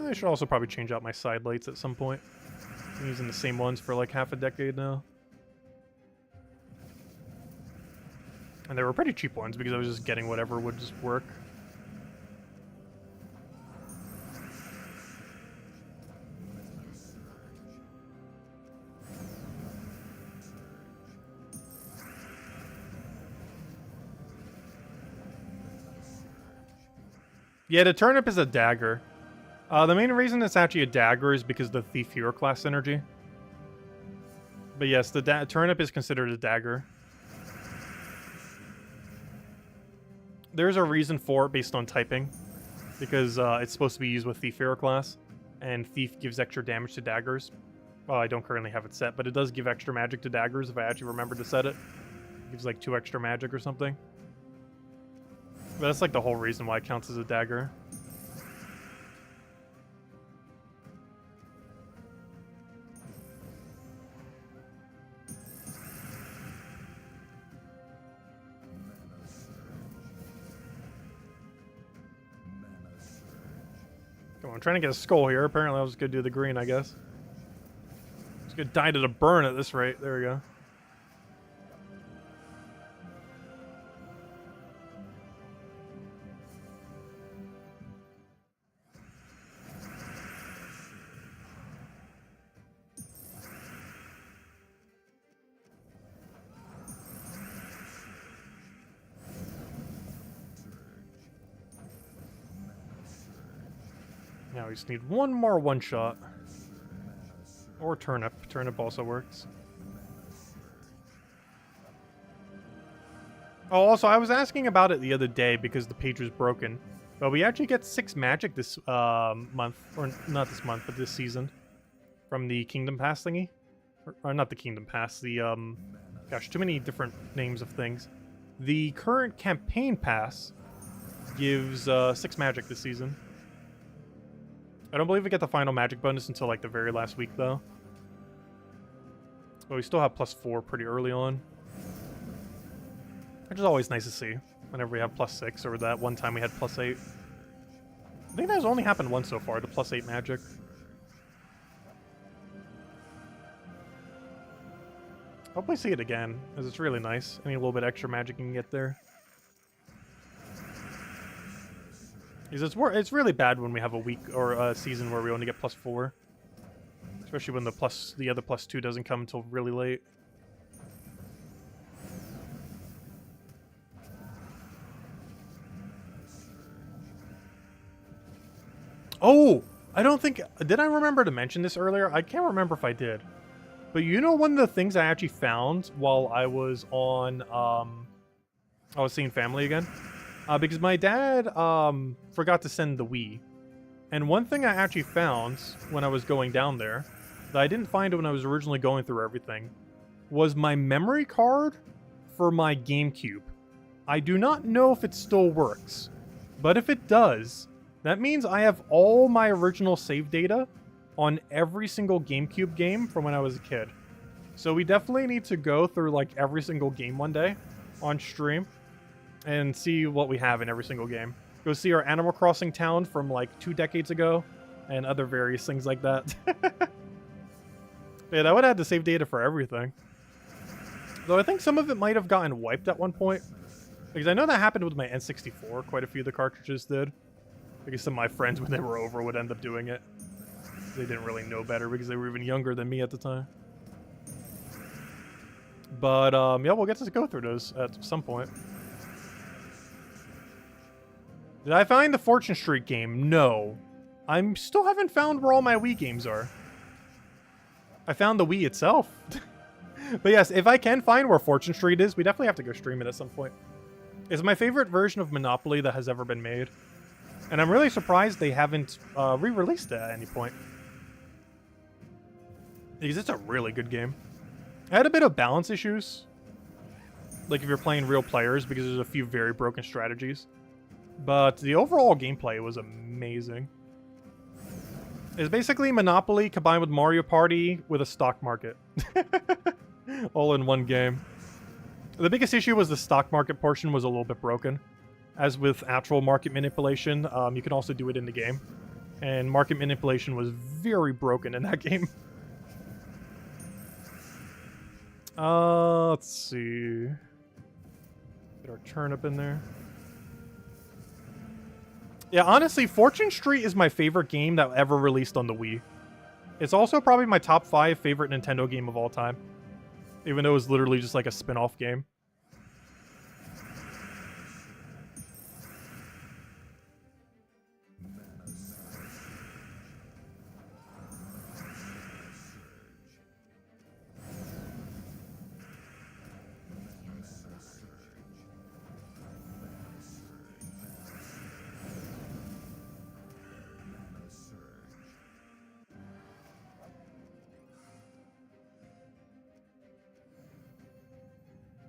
I should also probably change out my side lights at some point. I'm using the same ones for like half a decade now. And they were pretty cheap ones because I was just getting whatever would just work. Yeah, the turnip is a dagger. The main reason it's actually a dagger is because of the thief hero class synergy. But yes, the turnip is considered a dagger. There's a reason for it based on typing, because it's supposed to be used with thief hero class, and thief gives extra damage to daggers. Well, I don't currently have it set, but it does give extra magic to daggers if I actually remember to set it. It gives like 2 extra magic or something. But that's like the whole reason why it counts as a dagger. Come on, I'm trying to get a skull here. Apparently I was gonna do the green, I guess. It's gonna die to the burn at this rate. There we go. Now we just need one more one-shot. Or turnip. Turnip also works. Oh, also, I was asking about it the other day because the page was broken. But we actually get 6 magic this month. Or not this month, but this season. From the Kingdom Pass thingy. Or not the Kingdom Pass, the, gosh, too many different names of things. The current Campaign Pass gives 6 magic this season. I don't believe we get the final magic bonus until like the very last week though. But we still have +4 pretty early on. Which is always nice to see whenever we have +6, or that one time we had +8. I think that's only happened once so far, the +8 magic. Hopefully see it again, because it's really nice. Any little bit extra magic you can get there. Because it's really bad when we have a week or a season where we only get +4. Especially when the other +2 doesn't come until really late. Oh! I don't think... Did I remember to mention this earlier? I can't remember if I did. But you know one of the things I actually found while I was on... I was seeing family again? Because my dad forgot to send the Wii. And one thing I actually found when I was going down there, that I didn't find when I was originally going through everything, was my memory card for my GameCube. I do not know if it still works, but if it does, that means I have all my original save data on every single GameCube game from when I was a kid. So we definitely need to go through like every single game one day on stream and see what we have in every single game. Go see our Animal Crossing town from like 2 decades ago and other various things like that. Yeah, that would have the save data for everything. Though I think some of it might have gotten wiped at one point. Because I know that happened with my N64. Quite a few of the cartridges did. Because some of my friends, when they were over, would end up doing it. They didn't really know better because they were even younger than me at the time. But, yeah, we'll get to go through those at some point. Did I find the Fortune Street game? No. I still haven't found where all my Wii games are. I found the Wii itself. But yes, if I can find where Fortune Street is, we definitely have to go stream it at some point. It's my favorite version of Monopoly that has ever been made. And I'm really surprised they haven't re-released it at any point. Because it's a really good game. I had a bit of balance issues. Like if you're playing real players, because there's a few very broken strategies. But the overall gameplay was amazing. It's basically Monopoly combined with Mario Party with a stock market. All in one game. The biggest issue was the stock market portion was a little bit broken. As with actual market manipulation, you can also do it in the game. And market manipulation was very broken in that game. Let's see. Get our turnip in there. Yeah, honestly, Fortune Street is my favorite game that ever released on the Wii. It's also probably my top 5 favorite Nintendo game of all time. Even though it was literally just like a spin-off game.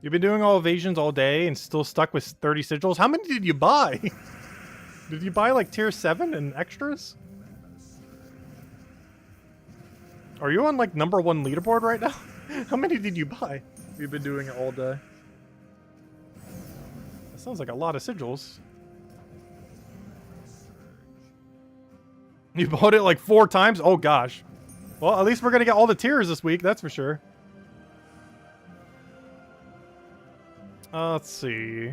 You've been doing all evasions all day and still stuck with 30 sigils? How many did you buy? Did you buy like tier 7 and extras? Are you on like #1 leaderboard right now? How many did you buy? You've been doing it all day. That sounds like a lot of sigils. You bought it like 4 times? Oh gosh. Well, at least we're gonna get all the tiers this week, that's for sure. Let's see.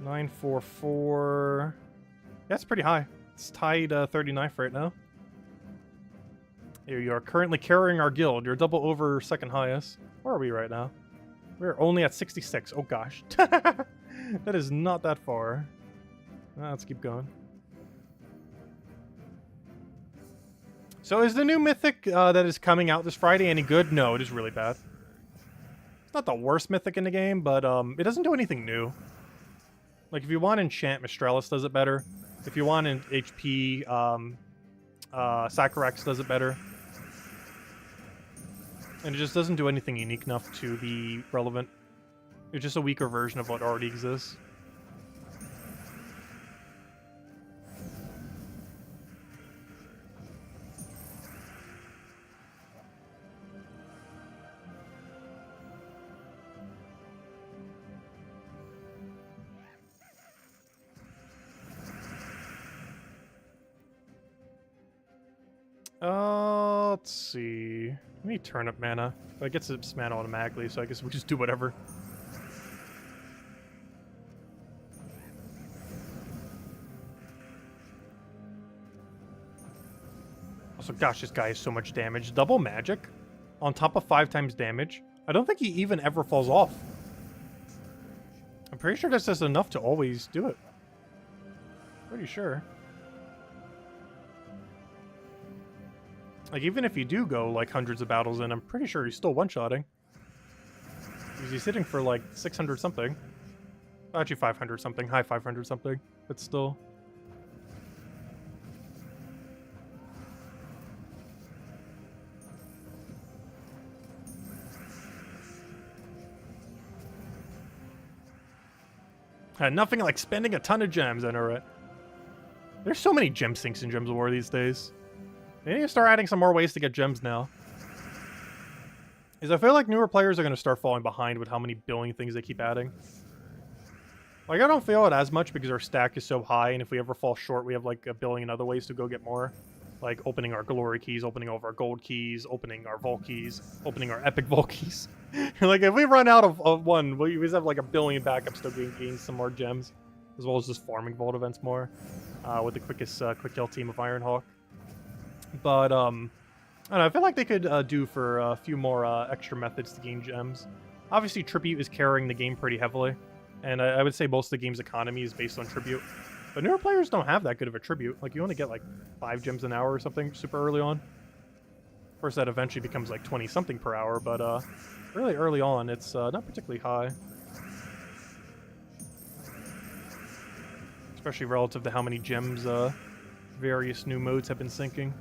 944. That's pretty high. It's tied 39th right now. Here you are, currently carrying our guild. You're double over second highest. Where are we right now? We're only at 66. Oh gosh. That is not that far. Let's keep going. So is the new Mythic that is coming out this Friday any good? No, it is really bad. It's not the worst Mythic in the game, but it doesn't do anything new. Like, if you want Enchant, Mistralis does it better. If you want an HP, Sacrax does it better. And it just doesn't do anything unique enough to be relevant. It's just a weaker version of what already exists. Let's see. We need turnip mana. But it gets its mana automatically, so I guess we just do whatever. Also, gosh, this guy has so much damage. Double magic on top of 5 times damage. I don't think he even ever falls off. I'm pretty sure that's just enough to always do it. Pretty sure. Like, even if you do go, like, hundreds of battles in, I'm pretty sure he's still one-shotting. Because he's hitting for, like, 600 something. Actually, 500 something. High 500 something. But still. Nothing like spending a ton of gems, I know, right? There's so many gem sinks in Gems of War these days. They need to start adding some more ways to get gems now. Because I feel like newer players are going to start falling behind with how many billing things they keep adding. Like, I don't feel it as much because our stack is so high, and if we ever fall short, we have, like, a billion in other ways to go get more. Like, opening our glory keys, opening all of our gold keys, opening our vault keys, opening our epic vault keys. Like, if we run out of one, we just have, like, a billion backups to gain some more gems. As well as just farming vault events more. With the quickest quick kill team of Ironhawk. But, I don't know, I feel like they could do for a few more extra methods to gain gems. Obviously, Tribute is carrying the game pretty heavily, and I would say most of the game's economy is based on Tribute. But newer players don't have that good of a Tribute. Like, you only get, like, 5 gems an hour or something super early on. Of course, that eventually becomes, like, 20-something per hour, but really early on, it's not particularly high. Especially relative to how many gems various new modes have been sinking.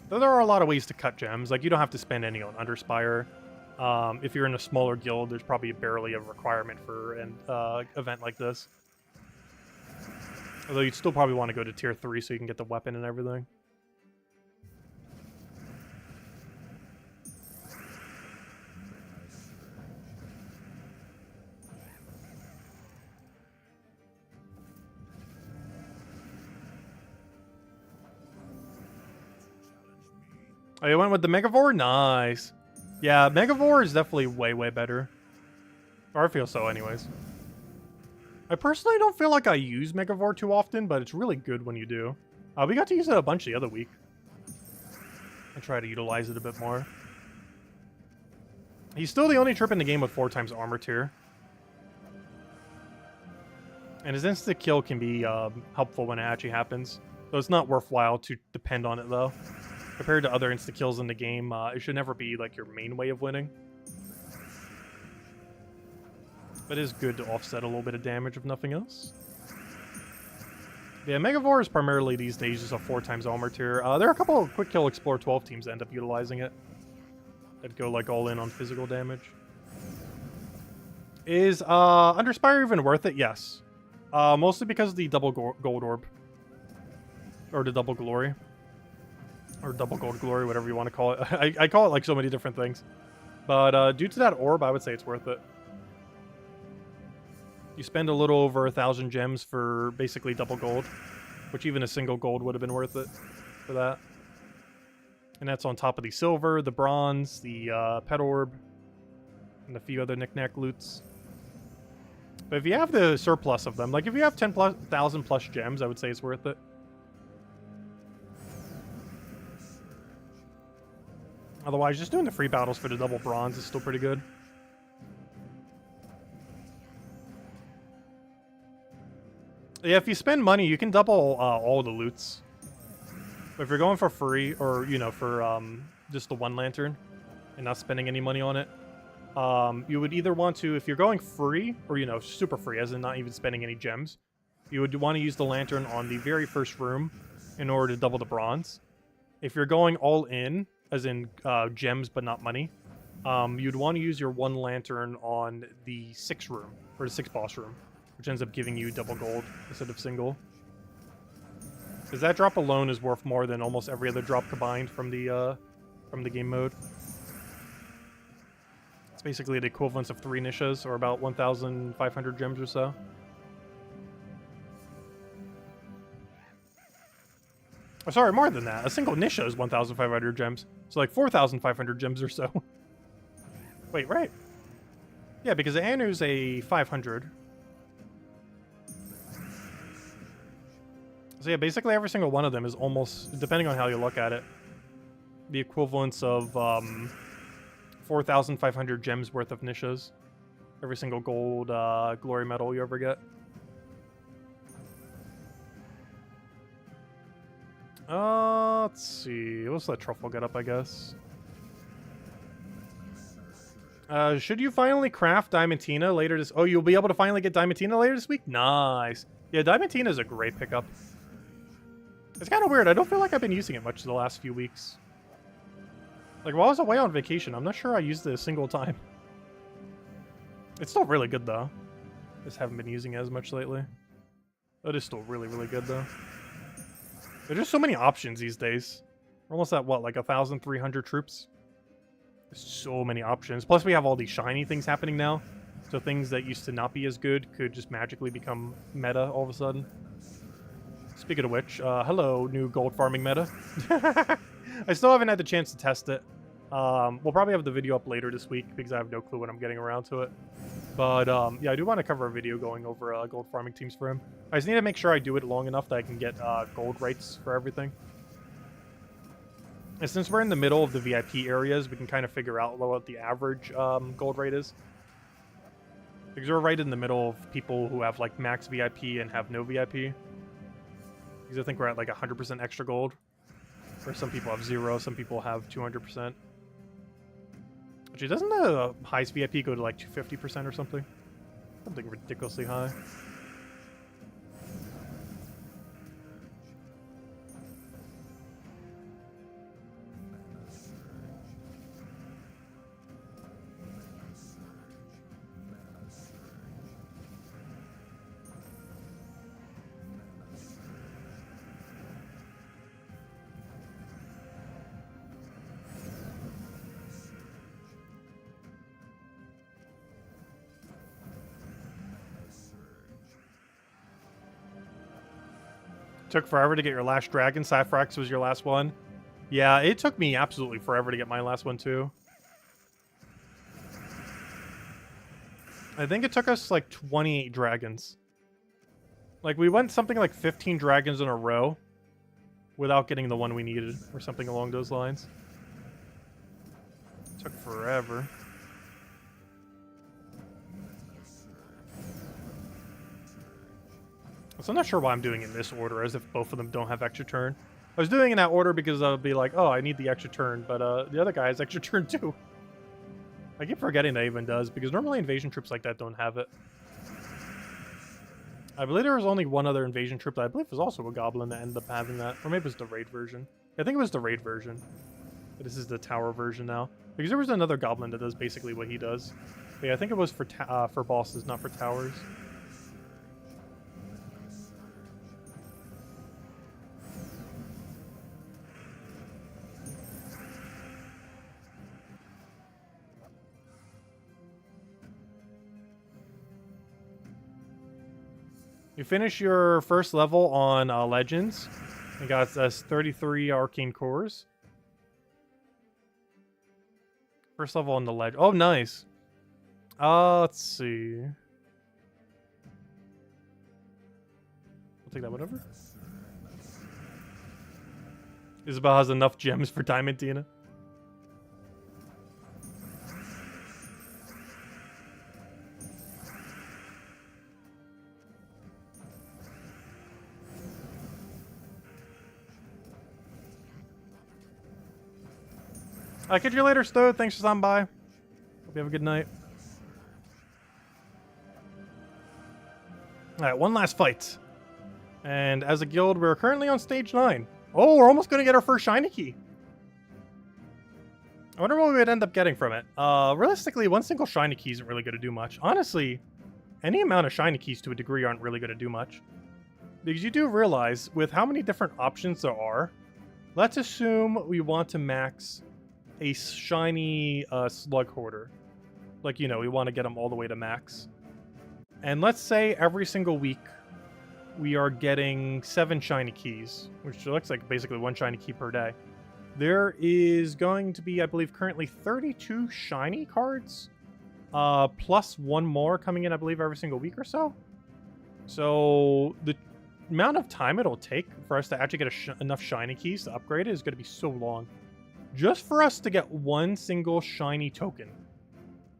Though there are a lot of ways to cut gems. Like, you don't have to spend any on Underspire. If you're in a smaller guild, there's probably barely a requirement for an event like this. Although you'd still probably want to go to tier 3 so you can get the weapon and everything. Oh, you went with the Megavore? Nice. Yeah, Megavore is definitely way, way better. Or I feel so anyways. I personally don't feel like I use Megavore too often, but it's really good when you do. We got to use it a bunch the other week. I try to utilize it a bit more. He's still the only trip in the game with 4 times armor tier. And his instant kill can be helpful when it actually happens. So it's not worthwhile to depend on it, though. Compared to other insta-kills in the game, it should never be, like, your main way of winning. But it is good to offset a little bit of damage, if nothing else. Yeah, Megavore is primarily, these days, just a 4 times armor tier. There are a couple of quick kill Explore 12 teams that end up utilizing it. I'd go like all in on physical damage. Is Underspire even worth it? Yes. Mostly because of the double gold orb. Or the double glory. Or double gold glory, whatever you want to call it. I call it like so many different things. But due to that orb, I would say it's worth it. You spend a little over 1,000 gems for basically double gold. Which even a single gold would have been worth it for that. And that's on top of the silver, the bronze, the pet orb, and a few other knick-knack loots. But if you have the surplus of them, like if you have 10,000 plus gems, I would say it's worth it. Otherwise, just doing the free battles for the double bronze is still pretty good. Yeah, if you spend money, you can double all the loots. But if you're going for free, or, you know, for just the one lantern, and not spending any money on it, you would either want to, if you're going free, or, you know, super free, as in not even spending any gems, you would want to use the lantern on the very first room in order to double the bronze. If you're going all in, as in gems but not money, you'd want to use your one lantern on the 6th room, or the 6th boss room, which ends up giving you double gold instead of single. Because that drop alone is worth more than almost every other drop combined from the game mode. It's basically the equivalence of 3 Nishas, or about 1,500 gems or so. Oh, sorry, more than that. A single Nisha is 1,500 gems. So like 4,500 gems or so. Wait, right. Yeah, because the Anu's a 500. So yeah, basically every single one of them is almost, depending on how you look at it, the equivalence of 4,500 gems worth of Nishas. Every single gold glory medal you ever get. Let's see. Let's let Truffle get up, I guess. Should you finally craft Diamantina later this... Oh, you'll be able to finally get Diamantina later this week? Nice. Yeah, Diamantina is a great pickup. It's kind of weird. I don't feel like I've been using it much the last few weeks. Like, while I was away on vacation, I'm not sure I used it a single time. It's still really good, though. Just haven't been using it as much lately. It is still really, really good, though. There's just so many options these days. We're almost at, what, like 1,300 troops? There's so many options. Plus, we have all these shiny things happening now. So things that used to not be as good could just magically become meta all of a sudden. Speaking of which, hello, new gold farming meta. I still haven't had the chance to test it. We'll probably have the video up later this week because I have no clue when I'm getting around to it. But yeah, I do want to cover a video going over gold farming teams for him. I just need to make sure I do it long enough that I can get gold rates for everything. And since we're in the middle of the VIP areas, we can kind of figure out what the average gold rate is. Because we're right in the middle of people who have like max VIP and have no VIP. Because I think we're at like 100% extra gold. Or some people have 0, some people have 200%. Actually, doesn't the highest VIP go to like 250% or something? Something ridiculously high. Took forever to get your last dragon. Cyphrax was your last one. Yeah, it took me absolutely forever to get my last one too. I think it took us like 28 dragons. Like we went something like 15 dragons in a row without getting the one we needed or something along those lines. It took forever. So I'm not sure why I'm doing it in this order, as if both of them don't have extra turn. I was doing it in that order because I would be like, oh, I need the extra turn, but the other guy has extra turn too. I keep forgetting that even does, because normally invasion troops like that don't have it. I believe there was only one other invasion troop that I believe was also a goblin that ended up having that. Or maybe it was the raid version. I think it was the raid version. But this is the tower version now. Because there was another goblin that does basically what he does. But yeah, I think it was for bosses, not for towers. You finish your first level on Legends. You got us 33 arcane cores. First level on the ledge. Oh, nice. Let's see. I'll take that, whatever. Isabel has enough gems for Diamond Tina. I'll catch you later, Sto. Thanks for stopping by. Hope you have a good night. Alright, one last fight. And as a guild, we're currently on stage 9. Oh, we're almost going to get our first shiny key. I wonder what we would end up getting from it. Realistically, one single shiny key isn't really going to do much. Honestly, any amount of shiny keys to a degree aren't really going to do much. Because you do realize, with how many different options there are, let's assume we want to max a shiny slug hoarder. Like, you know, we want to get them all the way to max. And let's say every single week we are getting 7 shiny keys, which looks like basically 1 shiny key per day. There is going to be, I believe, currently 32 shiny cards, plus 1 more coming in, I believe, every single week or so. So the amount of time it'll take for us to actually get enough shiny keys to upgrade it is going to be so long. Just for us to get 1 single shiny token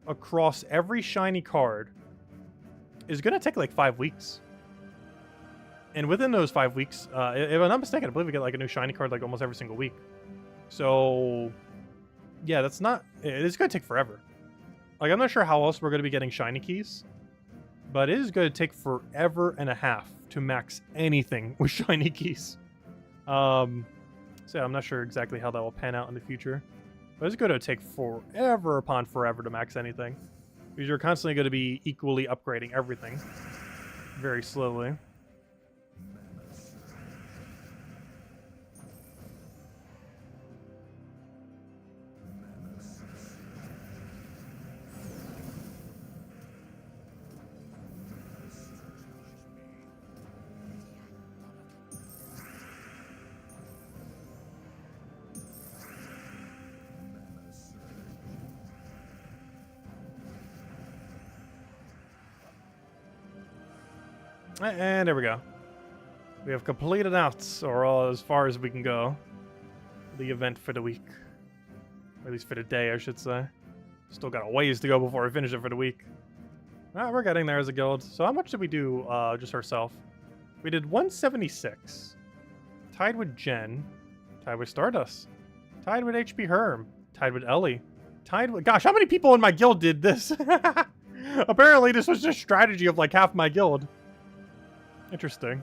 across every shiny card is going to take like 5 weeks. And within those 5 weeks, if I'm not mistaken, I believe we get like a new shiny card like almost every single week. So, yeah, that's not... It's going to take forever. Like, I'm not sure how else we're going to be getting shiny keys, but it is going to take forever and a half to max anything with shiny keys. So yeah, I'm not sure exactly how that will pan out in the future. But it's going to take forever upon forever to max anything. Because you're constantly going to be equally upgrading everything. Very slowly. And there we go. We have completed out, or as far as we can go, the event for the week. Or at least for the day, I should say. Still got a ways to go before we finish it for the week. We're getting there as a guild. So how much did we do just ourselves? We did 176. Tied with Jen. Tied with Stardust. Tied with HP Herm. Tied with Ellie. Tied with... Gosh, how many people in my guild did this? Apparently this was just strategy of like half my guild. Interesting.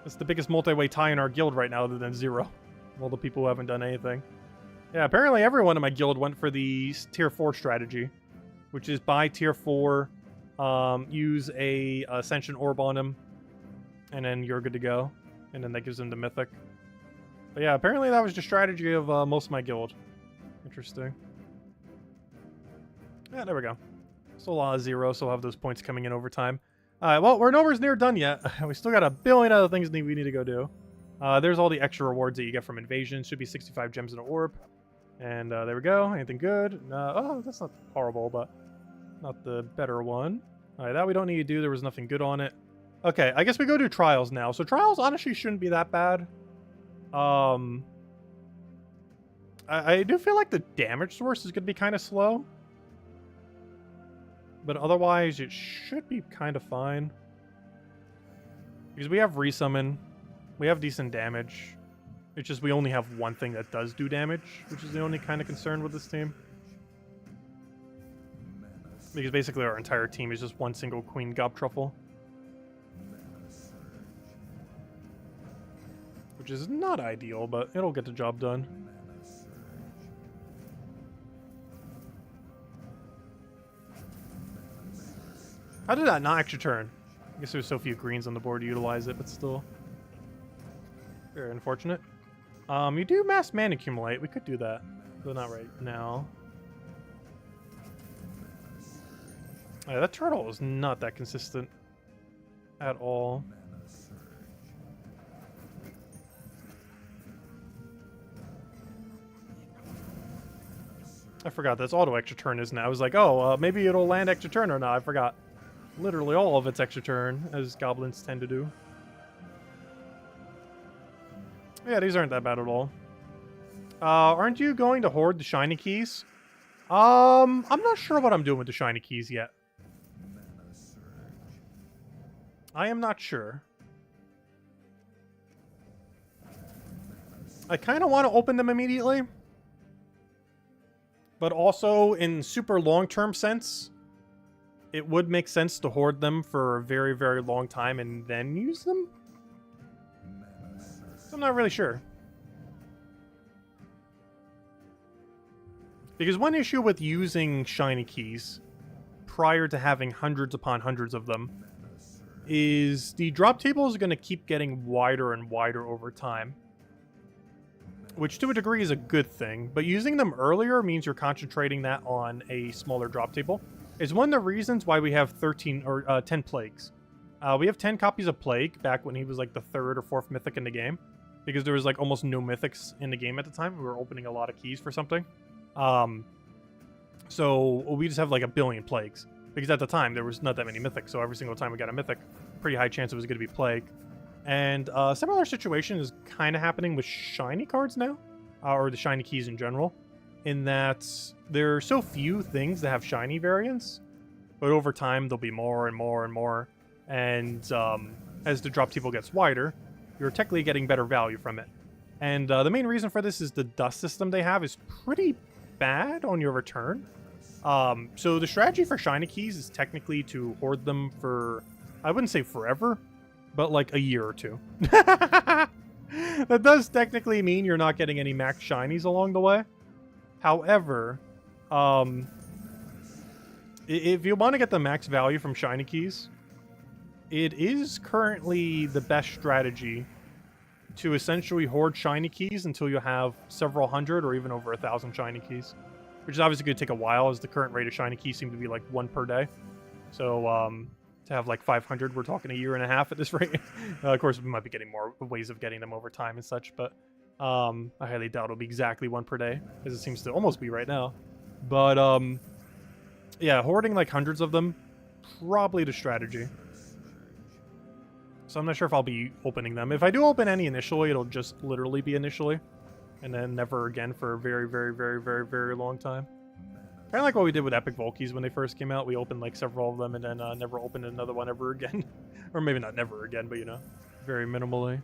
It's the biggest multi-way tie in our guild right now other than 0. Of all the people who haven't done anything. Yeah, apparently everyone in my guild went for the tier 4 strategy. Which is buy tier 4, use a Ascension Orb on him, and then you're good to go. And then that gives him the Mythic. But yeah, apparently that was the strategy of most of my guild. Interesting. Yeah, there we go. Still a lot of 0, so we'll have those points coming in over time. Alright, well, we're nowhere near done yet. We still got a billion other things we need to go do. There's all the extra rewards that you get from Invasion. Should be 65 gems in an orb. And there we go. Anything good? Oh, that's not horrible, but not the better one. Alright, that we don't need to do. There was nothing good on it. Okay, I guess we go do Trials now. So Trials honestly shouldn't be that bad. I do feel like the damage source is going to be kind of slow. But otherwise, it should be kind of fine. Because we have Resummon. We have decent damage. It's just we only have one thing that does do damage, which is the only kind of concern with this team. Because basically our entire team is just one single Queen Gobtruffle. Which is not ideal, but it'll get the job done. How did that not extra turn? I guess there's so few greens on the board to utilize it, but still. Very unfortunate. You do mass mana accumulate. We could do that, but not right now. Yeah, that turtle is not that consistent at all. I forgot that's auto extra turn, isn't it? I was like, oh, maybe it'll land extra turn or not. I forgot. Literally all of its extra turn, as goblins tend to do. Yeah, these aren't that bad at all. Aren't you going to hoard the shiny keys? I'm not sure what I'm doing with the shiny keys yet. I am not sure. I kind of want to open them immediately. But also, in super long-term sense, it would make sense to hoard them for a very, very long time and then use them? I'm not really sure. Because one issue with using shiny keys prior to having hundreds upon hundreds of them is the drop table is going to keep getting wider and wider over time. Which to a degree is a good thing, but using them earlier means you're concentrating that on a smaller drop table. It's one of the reasons why we have 13 or 10 plagues. We have 10 copies of Plague back when he was like the 3rd or 4th mythic in the game. Because there was like almost no mythics in the game at the time. We were opening a lot of keys for something. So we just have like a billion plagues. Because at the time there was not that many mythics. So every single time we got a mythic, pretty high chance it was going to be Plague. And a similar situation is kind of happening with shiny cards now. Or the shiny keys in general. In that there are so few things that have shiny variants. But over time there'll be more and more and more. And as the drop table gets wider, you're technically getting better value from it. And the main reason for this is the dust system they have is pretty bad on your return. So the strategy for shiny keys is technically to hoard them for, I wouldn't say forever, but like a year or two. That does technically mean you're not getting any max shinies along the way. However, if you want to get the max value from shiny keys, it is currently the best strategy to essentially hoard shiny keys until you have several hundred or even over 1,000 shiny keys. Which is obviously going to take a while, as the current rate of shiny keys seem to be like 1 per day. So, to have like 500, we're talking a year and a half at this rate. Of course, we might be getting more ways of getting them over time and such, but I highly doubt it'll be exactly 1 per day, as it seems to almost be right now. But, yeah, hoarding like hundreds of them, probably the strategy. So I'm not sure if I'll be opening them. If I do open any initially, it'll just literally be initially. And then never again for a very, very, very, very, very long time. Kind of like what we did with Epic Volkies when they first came out. We opened like several of them and then never opened another one ever again. Or maybe not never again, but you know, very minimally.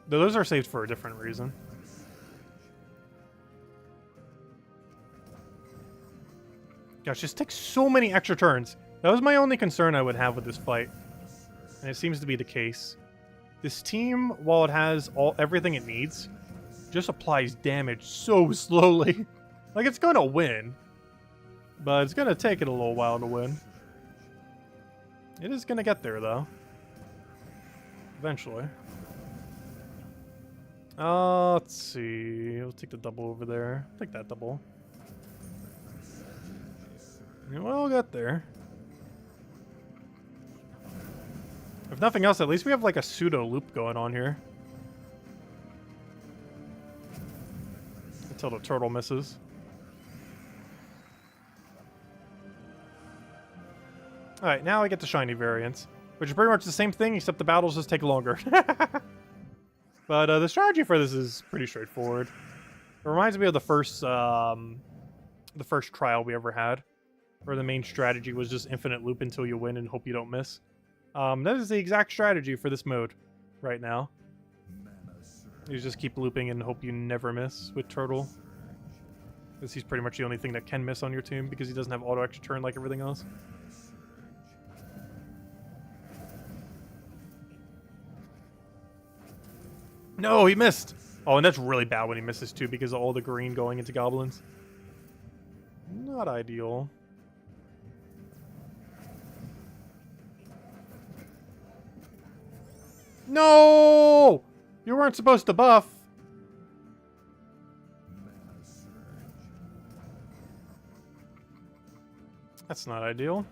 Though those are saved for a different reason. Gosh, this takes so many extra turns. That was my only concern I would have with this fight. And it seems to be the case. This team, while it has everything it needs, just applies damage so slowly. Like, it's going to win. But it's going to take it a little while to win. It is going to get there, though. Eventually. Let's see. We'll take the double over there. Take that double. We'll get there. If nothing else, at least we have like a pseudo loop going on here. Until the turtle misses. Alright, now I get the shiny variants. Which is pretty much the same thing, except the battles just take longer. But the strategy for this is pretty straightforward. It reminds me of the first trial we ever had. Where the main strategy was just infinite loop until you win and hope you don't miss. That is the exact strategy for this mode right now. You just keep looping and hope you never miss with Turtle. Because he's pretty much the only thing that can miss on your team because he doesn't have auto extra turn like everything else. No, he missed! Oh, and that's really bad when he misses too because of all the green going into goblins. not ideal. No! You weren't supposed to buff. That's not ideal.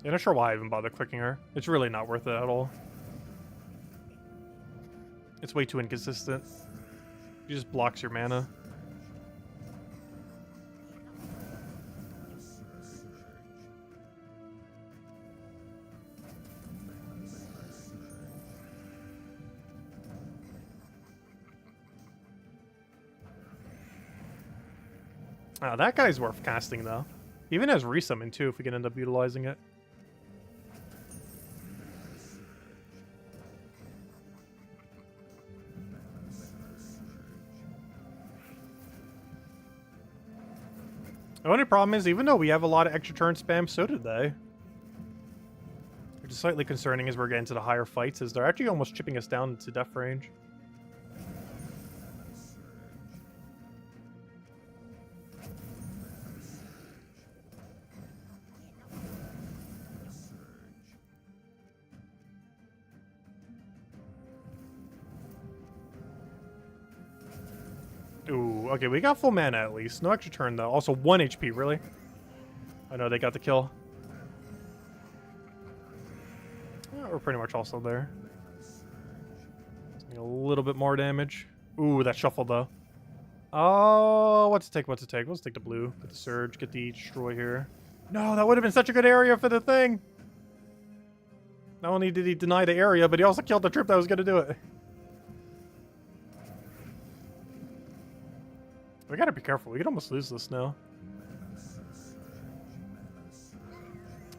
Yeah, not sure why I even bother clicking her. It's really not worth it at all. It's way too inconsistent. She just blocks your mana. Oh, that guy's worth casting, though. He even has resummon, too, if we can end up utilizing it. The only problem is, even though we have a lot of extra turn spam, so did they. Which is slightly concerning as we're getting to the higher fights, as they're actually almost chipping us down into death range. Ooh, okay, we got full mana at least. No extra turn, though. Also, 1 HP, really? I know they got the kill. Yeah, we're pretty much also there. A little bit more damage. Ooh, that shuffled, though. Oh, what's it take? What's it take? Let's take the blue. Get the surge. Get the destroy here. No, that would have been such a good area for the thing. Not only did he deny the area, but he also killed the trip that was going to do it. We gotta be careful. We could almost lose this now.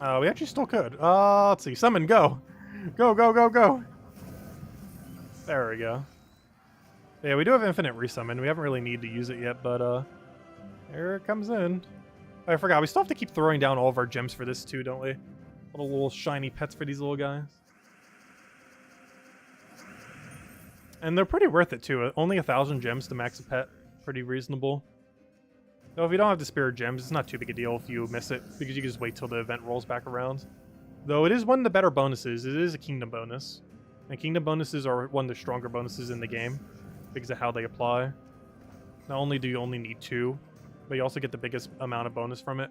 We actually still could. Let's see. Summon, go. Go, go, go, go. There we go. Yeah, we do have infinite resummon. We haven't really needed to use it yet, but here it comes in. I forgot. We still have to keep throwing down all of our gems for this too, don't we? All the little shiny pets for these little guys. And they're pretty worth it too. Only 1,000 gems to max a pet. Pretty reasonable. Though if you don't have the spirit gems, it's not too big a deal if you miss it, because you can just wait till the event rolls back around. Though it is one of the better bonuses. It is a kingdom bonus. And kingdom bonuses are one of the stronger bonuses in the game, because of how they apply. Not only do you only need 2, but you also get the biggest amount of bonus from it.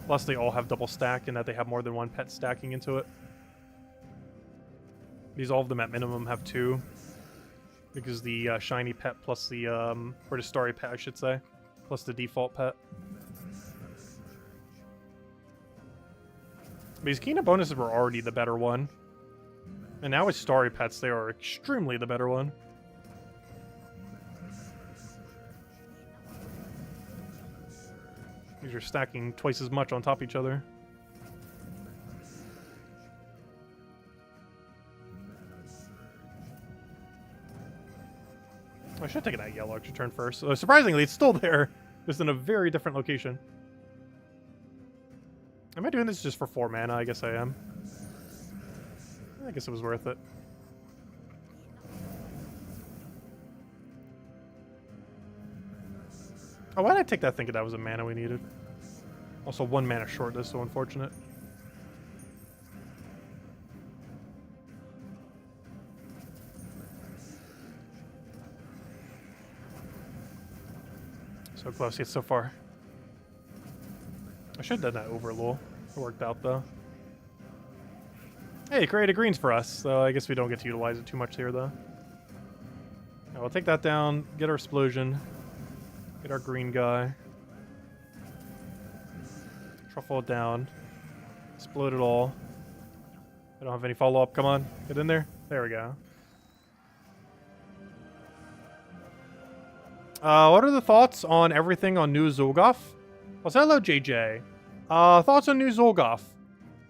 Plus they all have double stack in that they have more than 1 pet stacking into it. These, all of them at minimum, have 2. Because the shiny pet plus the, or the starry pet, I should say, plus the default pet. These kingdom bonuses were already the better one. And now with starry pets, they are extremely the better one. These are stacking twice as much on top of each other. I should have taken that yellow extra turn first. Surprisingly, it's still there. Just in a very different location. Am I doing this just for 4 mana? I guess I am. I guess it was worth it. Oh, why did I take that thinking that was a mana we needed? Also, 1 mana short. That's so unfortunate. So close yet so far. I should have done that over a little. It worked out though. Hey, it created greens for us, so I guess we don't get to utilize it too much here though. Now, we'll take that down, get our explosion, get our green guy, truffle it down, explode it all. I don't have any follow-up. Come on, get in there. There we go. What are the thoughts on everything on New Zolgoth? Well, say hello, JJ. Thoughts on New Zolgoth?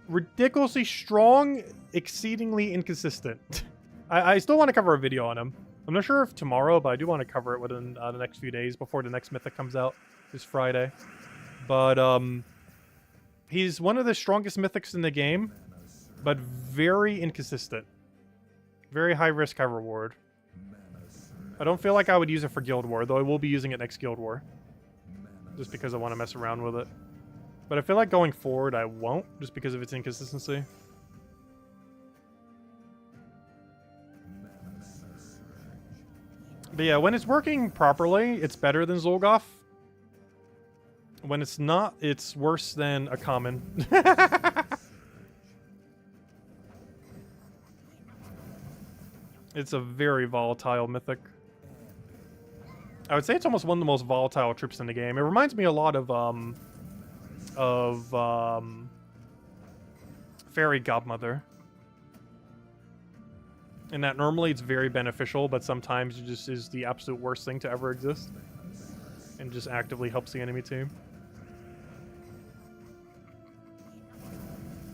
Ridiculously strong, exceedingly inconsistent. I still want to cover a video on him. I'm not sure if tomorrow, but I do want to cover it within the next few days before the next Mythic comes out this Friday. But he's one of the strongest Mythics in the game, but very inconsistent. Very high risk, high reward. I don't feel like I would use it for Guild War, though I will be using it next Guild War. Just because I want to mess around with it. But I feel like going forward I won't, just because of its inconsistency. But yeah, when it's working properly, it's better than Zolgoth. When it's not, it's worse than a common. It's a very volatile mythic. I would say it's almost one of the most volatile troops in the game. It reminds me a lot of Fairy Godmother. And that normally it's very beneficial, but sometimes it just is the absolute worst thing to ever exist. And just actively helps the enemy team.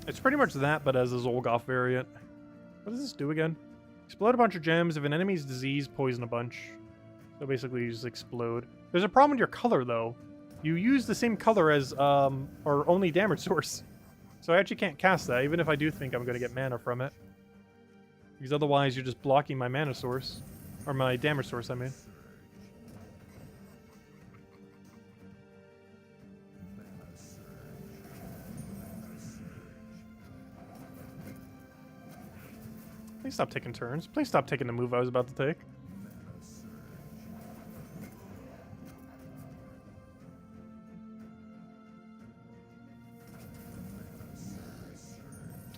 It's pretty much that, but as a Zolgoth variant. What does this do again? Explode a bunch of gems. If an enemy's diseased, poison a bunch. So basically you just explode. There's a problem with your color, though. You use the same color as our only damage source. So I actually can't cast that, even if I do think I'm going to get mana from it. Because otherwise you're just blocking my mana source. Or my damage source, I mean. Please stop taking turns. Please stop taking the move I was about to take.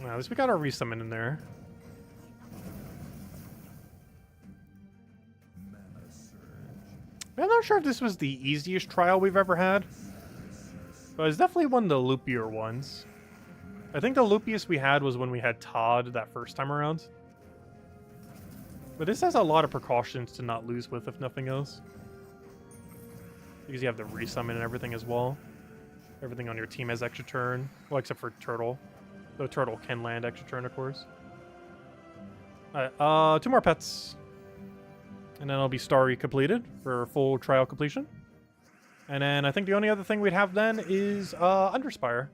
At least we got our resummon in there. I'm not sure if this was the easiest trial we've ever had. But it's definitely one of the loopier ones. I think the loopiest we had was when we had Todd that first time around. But this has a lot of precautions to not lose with, if nothing else. Because you have the resummon and everything as well. Everything on your team has extra turn. Well, except for Turtle. Though Turtle can land extra turn, of course. Alright, 2 more pets. And then I'll be Starry completed for full trial completion. And then I think the only other thing we'd have then is Underspire.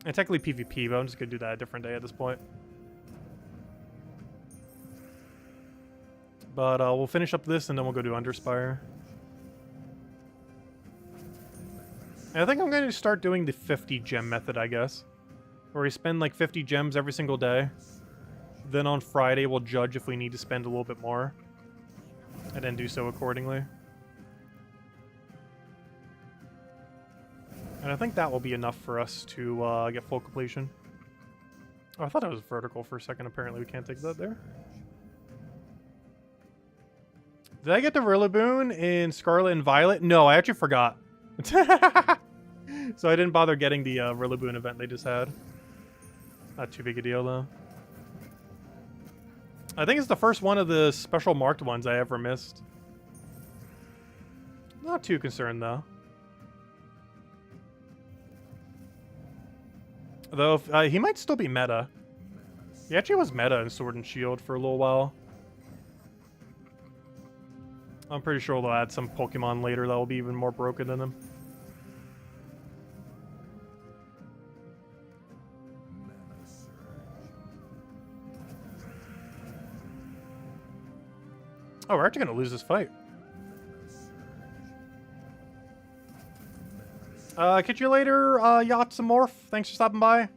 And technically PvP, but I'm just going to do that a different day at this point. But we'll finish up this and then we'll go do Underspire. And I think I'm going to start doing the 50 gem method, I guess. Where we spend like 50 gems every single day. Then on Friday we'll judge if we need to spend a little bit more. And then do so accordingly. And I think that will be enough for us to get full completion. Oh, I thought it was vertical for a second. Apparently we can't take that there. Did I get the Rillaboon in Scarlet and Violet? No, I actually forgot. So I didn't bother getting the Rillaboon event they just had. Not too big a deal, though. I think it's the first one of the special marked ones I ever missed. Not too concerned, though. Though, he might still be meta. He actually was meta in Sword and Shield for a little while. I'm pretty sure they'll add some Pokemon later that will be even more broken than him. Oh, we're actually going to lose this fight. Catch you later, Yatsamorph. Thanks for stopping by.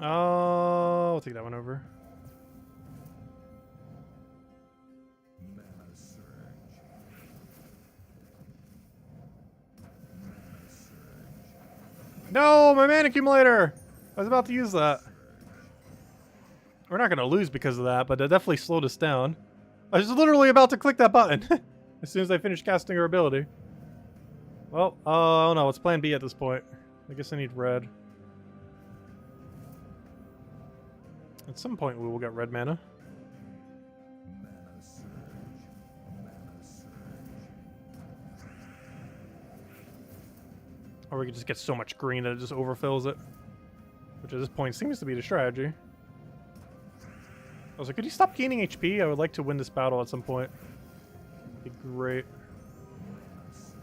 Oh, I'll take that one over. No, my mana accumulator! I was about to use that. We're not going to lose because of that, but it definitely slowed us down. I was literally about to click that button as soon as I finished casting her ability. Well, I don't know. What's plan B at this point? I guess I need red. At some point we will get red mana. Or we could just get so much green that it just overfills it. Which at this point seems to be the strategy. I was like, could you stop gaining HP? I would like to win this battle at some point. That'd be great.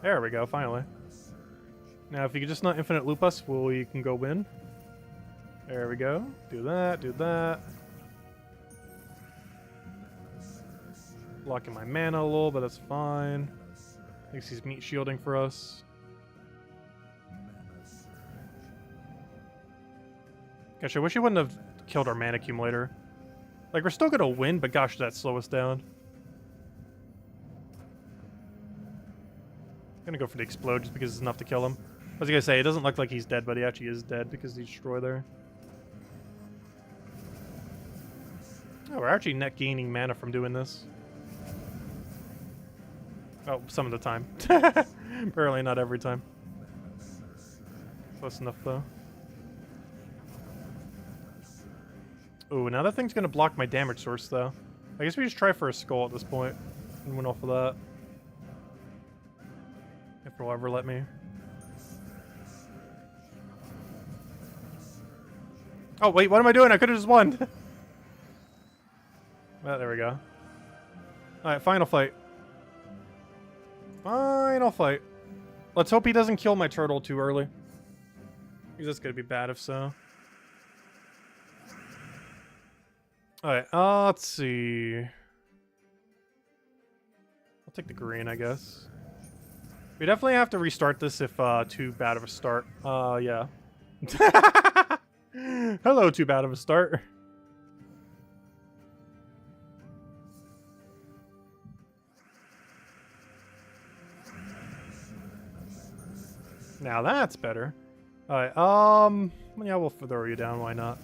There we go, finally. Now if you could just not infinite loop us, we can go win. There we go. Do that, do that. Blocking my mana a little, but that's fine. Thinks he's meat shielding for us. Gosh, I wish he wouldn't have killed our mana accumulator. Like, we're still gonna win, but gosh, that slow us down. I'm gonna go for the explode just because it's enough to kill him. I was gonna say, it doesn't look like he's dead, but he actually is dead because he's destroyed there. Oh, we're actually net gaining mana from doing this. Oh, some of the time. Apparently not every time. Close enough, though. Ooh, now that thing's gonna block my damage source, though. I guess we just try for a skull at this point and win off of that. If it'll ever let me. Oh, wait, what am I doing? I could've just won. Well, there we go. Alright, final fight. Final fight. Let's hope he doesn't kill my turtle too early. Because that's gonna be bad if so. Alright, let's see. I'll take the green, I guess. We definitely have to restart this if too bad of a start. Yeah. Hello, too bad of a start. Now that's better. Alright, yeah, we'll throw you down, why not?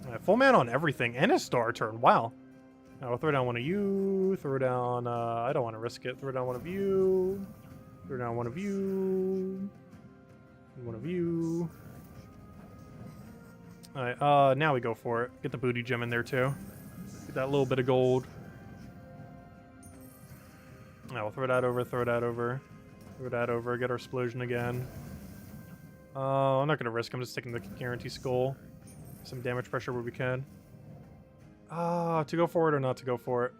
Alright, full mana on everything, and a star turn, wow. Now we'll throw down one of you, throw down, I don't want to risk it, throw down one of you, throw down one of you, one of you. Alright, now we go for it. Get the booty gem in there too. Get that little bit of gold. Now we'll throw that over, throw that over, throw that over, get our explosion again. I'm not gonna risk, I'm just taking the guarantee skull. Some damage pressure where we can. To go for it or not to go for it?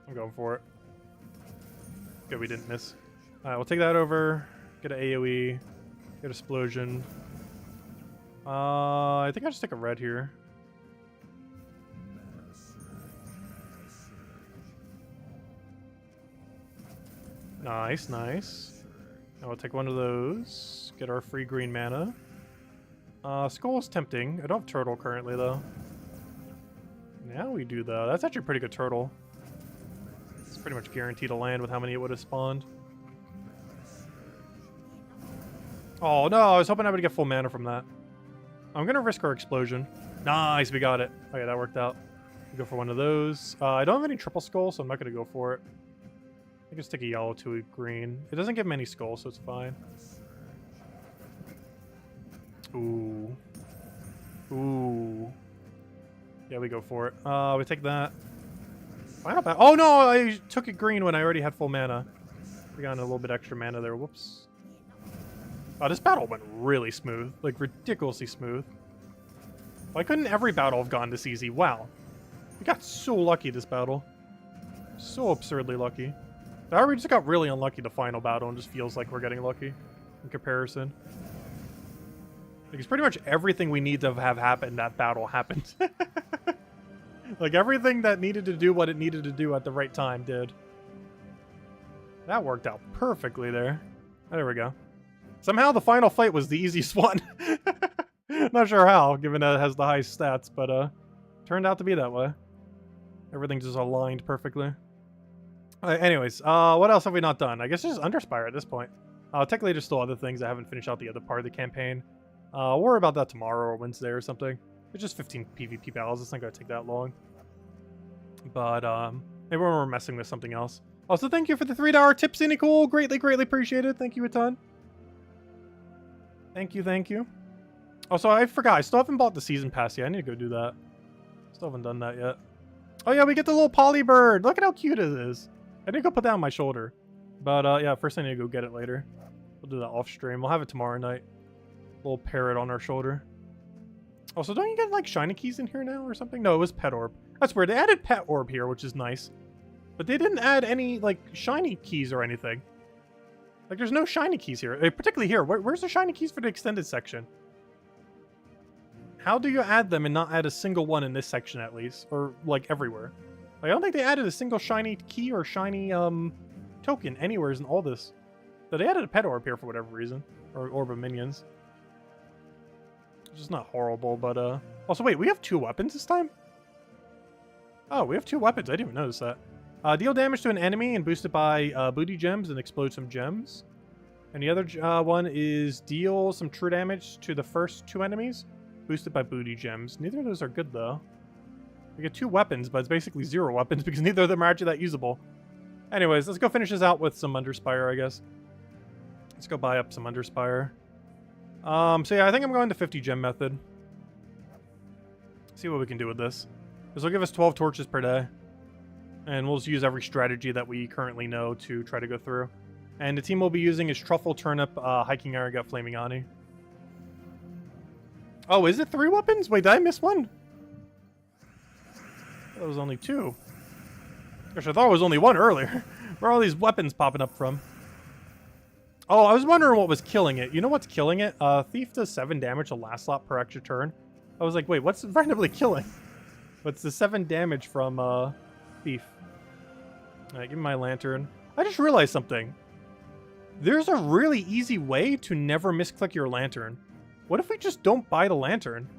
I'm going for it. Good, we didn't miss. Alright, we'll take that over, get an AoE, get explosion. I think I'll just take a red here. Nice, nice. Now we'll take one of those. Get our free green mana. Skull is tempting. I don't have turtle currently, though. Now we do, though. That's actually a pretty good turtle. It's pretty much guaranteed to land with how many it would have spawned. Oh, no. I was hoping I would get full mana from that. I'm going to risk our explosion. Nice. We got it. Okay, that worked out. We go for one of those. I don't have any triple skull, so I'm not going to go for it. I can just take a yellow to a green. It doesn't give many skulls, so it's fine. Ooh. Ooh. Yeah, we go for it. We take that. Final battle. Oh no! I took it green when I already had full mana. We got a little bit extra mana there. Whoops. Oh, this battle went really smooth. Like, ridiculously smooth. Why couldn't every battle have gone this easy? Wow. We got so lucky this battle. So absurdly lucky. However, we just got really unlucky the final battle and just feels like we're getting lucky in comparison. Because pretty much everything we need to have happen in that battle happened. Like, everything that needed to do what it needed to do at the right time did. That worked out perfectly there. There we go. Somehow the final fight was the easiest one. Not sure how, given that it has the highest stats, but turned out to be that way. Everything just aligned perfectly. Anyways, what else have we not done? I guess it's just Underspire at this point. Technically, there's still other things. I haven't finished out the other part of the campaign. We'll worry about that tomorrow or Wednesday or something. It's just 15 PvP battles. It's not going to take that long. But, Maybe when we're messing with something else. Also, thank you for the $3 tips, Cool. Greatly, greatly appreciated. Thank you a ton. Thank you, thank you. Also, I forgot. I still haven't bought the season pass yet. I need to go do that. Still haven't done that yet. Oh, yeah, we get the little poly bird. Look at how cute it is. I need to go put that on my shoulder. But, yeah, first I need to go get it later. We'll do that off stream. We'll have it tomorrow night. Little parrot on our shoulder. Also, don't you get, like, shiny keys in here now or something? No, it was pet orb. That's weird. They added pet orb here, which is nice. But they didn't add any, like, shiny keys or anything. Like, there's no shiny keys here. Particularly here. Where's the shiny keys for the extended section? How do you add them and not add a single one in this section, at least? Or, like, everywhere? Like, I don't think they added a single shiny key or shiny, token anywhere in all this. But they added a pet orb here for whatever reason. Or orb of minions. It's just not horrible, but, Also, wait, we have 2 weapons this time? Oh, we have 2 weapons. I didn't even notice that. Deal damage to an enemy and boost it by booty gems and explode some gems. And the other one is deal some true damage to the first 2 enemies, boosted by booty gems. Neither of those are good, though. We get 2 weapons, but it's basically 0 weapons because neither of them are actually that usable. Anyways, let's go finish this out with some Underspire, I guess. Let's go buy up some Underspire. So yeah, I think I'm going the 50 gem method. See what we can do with this. This will give us 12 torches per day. And we'll just use every strategy that we currently know to try to go through. And the team we'll be using is Truffle, Turnip, Hiking Iron Gut, Flaming Ani. Oh, is it 3 weapons? Wait, did I miss one? That was only 2. Gosh, I thought it was only 1 earlier. Where are all these weapons popping up from? Oh, I was wondering what was killing it. You know what's killing it? Thief does 7 damage a last slot per extra turn. I was like, wait, what's randomly killing? What's the 7 damage from, Thief? Alright, give me my lantern. I just realized something. There's a really easy way to never misclick your lantern. What if we just don't buy the lantern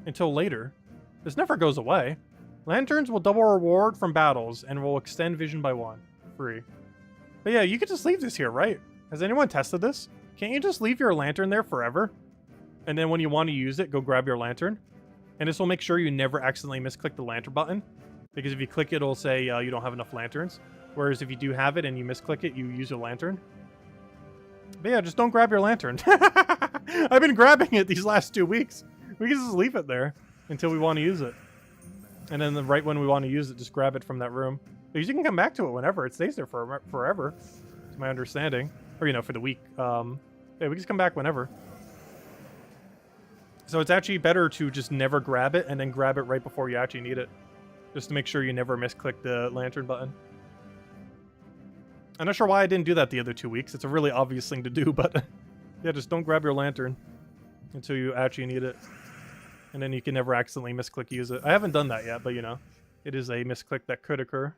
until later? This never goes away. Lanterns will double reward from battles and will extend vision by 1. Free. But yeah, you could just leave this here, right? Has anyone tested this? Can't you just leave your lantern there forever? And then when you want to use it, go grab your lantern? And this will make sure you never accidentally misclick the lantern button. Because if you click it, it'll say you don't have enough lanterns. Whereas if you do have it and you misclick it, you use your lantern. But yeah, just don't grab your lantern. I've been grabbing it these last 2 weeks. We can just leave it there until we want to use it. And then right when we want to use it, just grab it from that room. Because you can come back to it whenever. It stays there for forever. It's my understanding. Or, you know, for the week. Yeah, we can just come back whenever. So it's actually better to just never grab it and then grab it right before you actually need it. Just to make sure you never misclick the lantern button. I'm not sure why I didn't do that the other 2 weeks. It's a really obvious thing to do, but yeah, just don't grab your lantern until you actually need it. And then you can never accidentally misclick use it. I haven't done that yet, but you know, it is a misclick that could occur.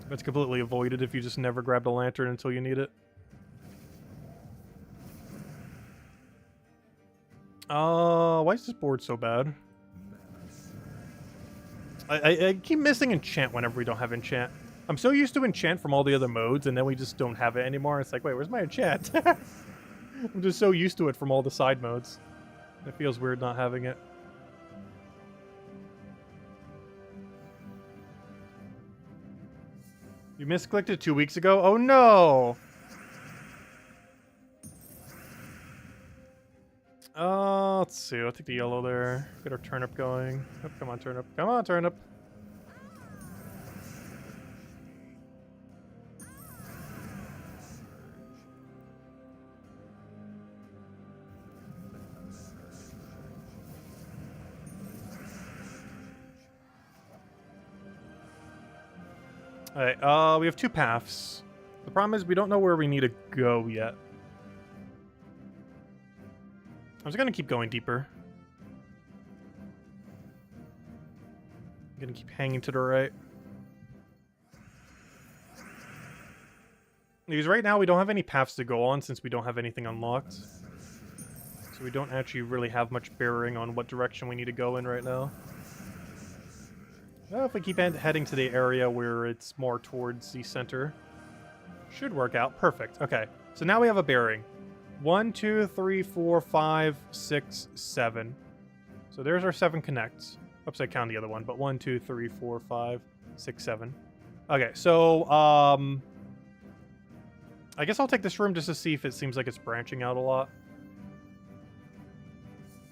It's completely avoided if you just never grab the lantern until you need it. Why is this board so bad? I keep missing enchant whenever we don't have enchant. I'm so used to enchant from all the other modes, and then we just don't have it anymore. It's like, wait, where's my enchant? I'm just so used to it from all the side modes. It feels weird not having it. You misclicked it 2 weeks ago? Oh no! Let's see. I'll take the yellow there. Get our turnip going. Oh, come on, turnip. Come on, turnip. Alright, we have 2 paths. The problem is we don't know where we need to go yet. I'm just gonna keep going deeper. I'm gonna keep hanging to the right. Because right now we don't have any paths to go on since we don't have anything unlocked. So we don't actually really have much bearing on what direction we need to go in right now. Well, if we keep heading to the area where it's more towards the center, should work out. Perfect. Okay, so now we have a bearing. 1, 2, 3, 4, 5, 6, 7. So there's our 7 connects. Oops, I count the other one, but 1, 2, 3, 4, 5, 6, 7. Okay, so, I guess I'll take this room just to see if it seems like it's branching out a lot.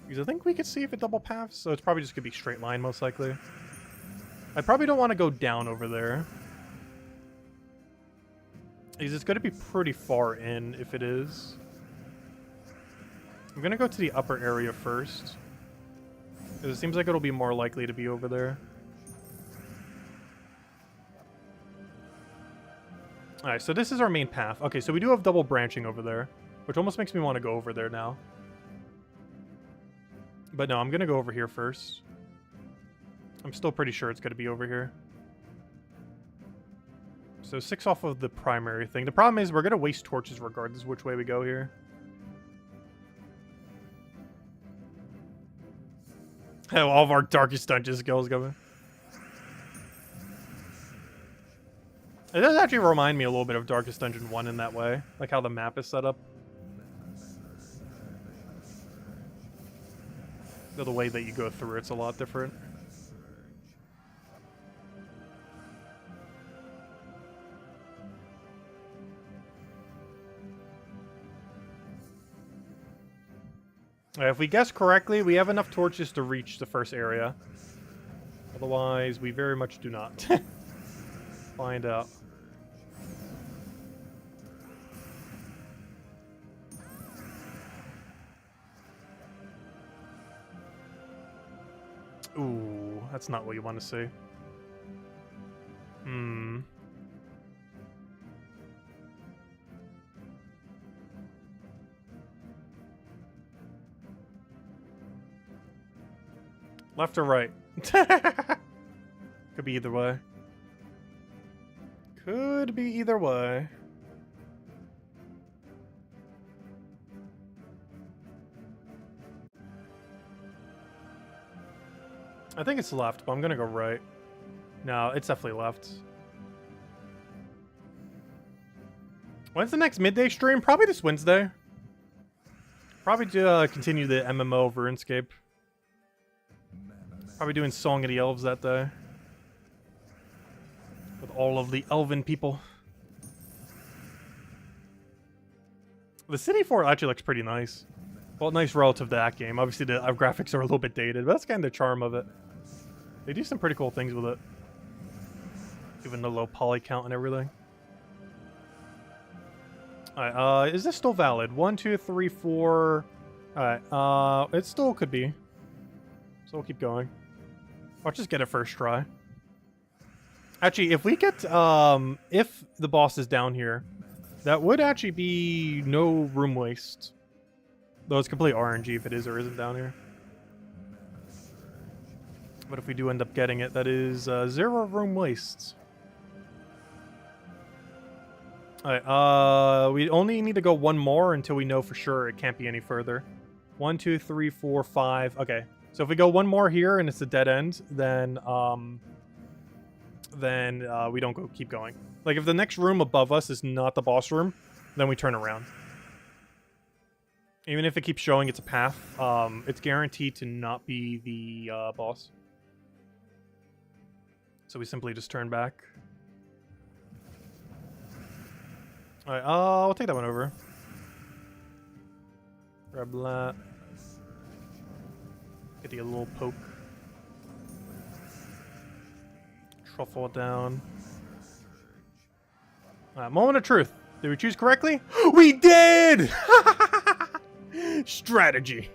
Because I think we could see if it double paths, so it's probably just going to be straight line, most likely. I probably don't want to go down over there. Because it's going to be pretty far in if it is. I'm going to go to the upper area first. Because it seems like it'll be more likely to be over there. Alright, so this is our main path. Okay, so we do have double branching over there, which almost makes me want to go over there now. But no, I'm going to go over here first. I'm still pretty sure it's going to be over here. So 6 off of the primary thing. The problem is we're going to waste torches regardless which way we go here. All of our darkest dungeon skills going. It does actually remind me a little bit of Darkest Dungeon 1 in that way. Like how the map is set up. Though the way that you go through it's a lot different. If we guess correctly, we have enough torches to reach the first area. Otherwise, we very much do not. Find out. Ooh, that's not what you want to see. Hmm. Left or right? Could be either way. Could be either way. I think it's left, but I'm gonna go right. No, it's definitely left. When's the next midday stream? Probably this Wednesday. Probably to continue the MMO of RuneScape. Probably doing Song of the Elves that day. With all of the elven people. The city fort actually looks pretty nice. Well, nice relative to that game. Obviously the graphics are a little bit dated, but that's kind of the charm of it. They do some pretty cool things with it. Even the low poly count and everything. Alright, is this still valid? 1, 2, 3, 4... Alright, it still could be. So we'll keep going. I'll just get it first try. Actually, if we get, if the boss is down here, that would actually be no room waste. Though it's complete RNG if it is or isn't down here. But if we do end up getting it, that is 0 room wastes. Alright, we only need to go one more until we know for sure it can't be any further. 1, 2, 3, 4, 5. Okay. So if we go one more here and it's a dead end, then we don't keep going. Like if the next room above us is not the boss room, then we turn around. Even if it keeps showing it's a path, it's guaranteed to not be the boss. So we simply just turn back. Alright, I'll take that one over. Grab that. Get the little poke. Truffle it down. Moment of truth. Did we choose correctly? We did! Strategy.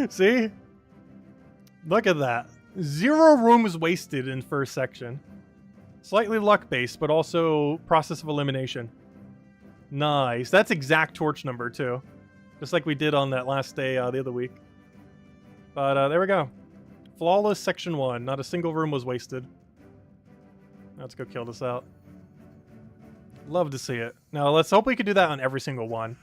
See? Look at that. 0 rooms wasted in first section. Slightly luck-based, but also process of elimination. Nice. That's exact torch number, too. Just like we did on that last day the other week. But there we go. Flawless section 1. Not a single room was wasted. Let's go kill this out. Love to see it. Now, let's hope we could do that on every single one.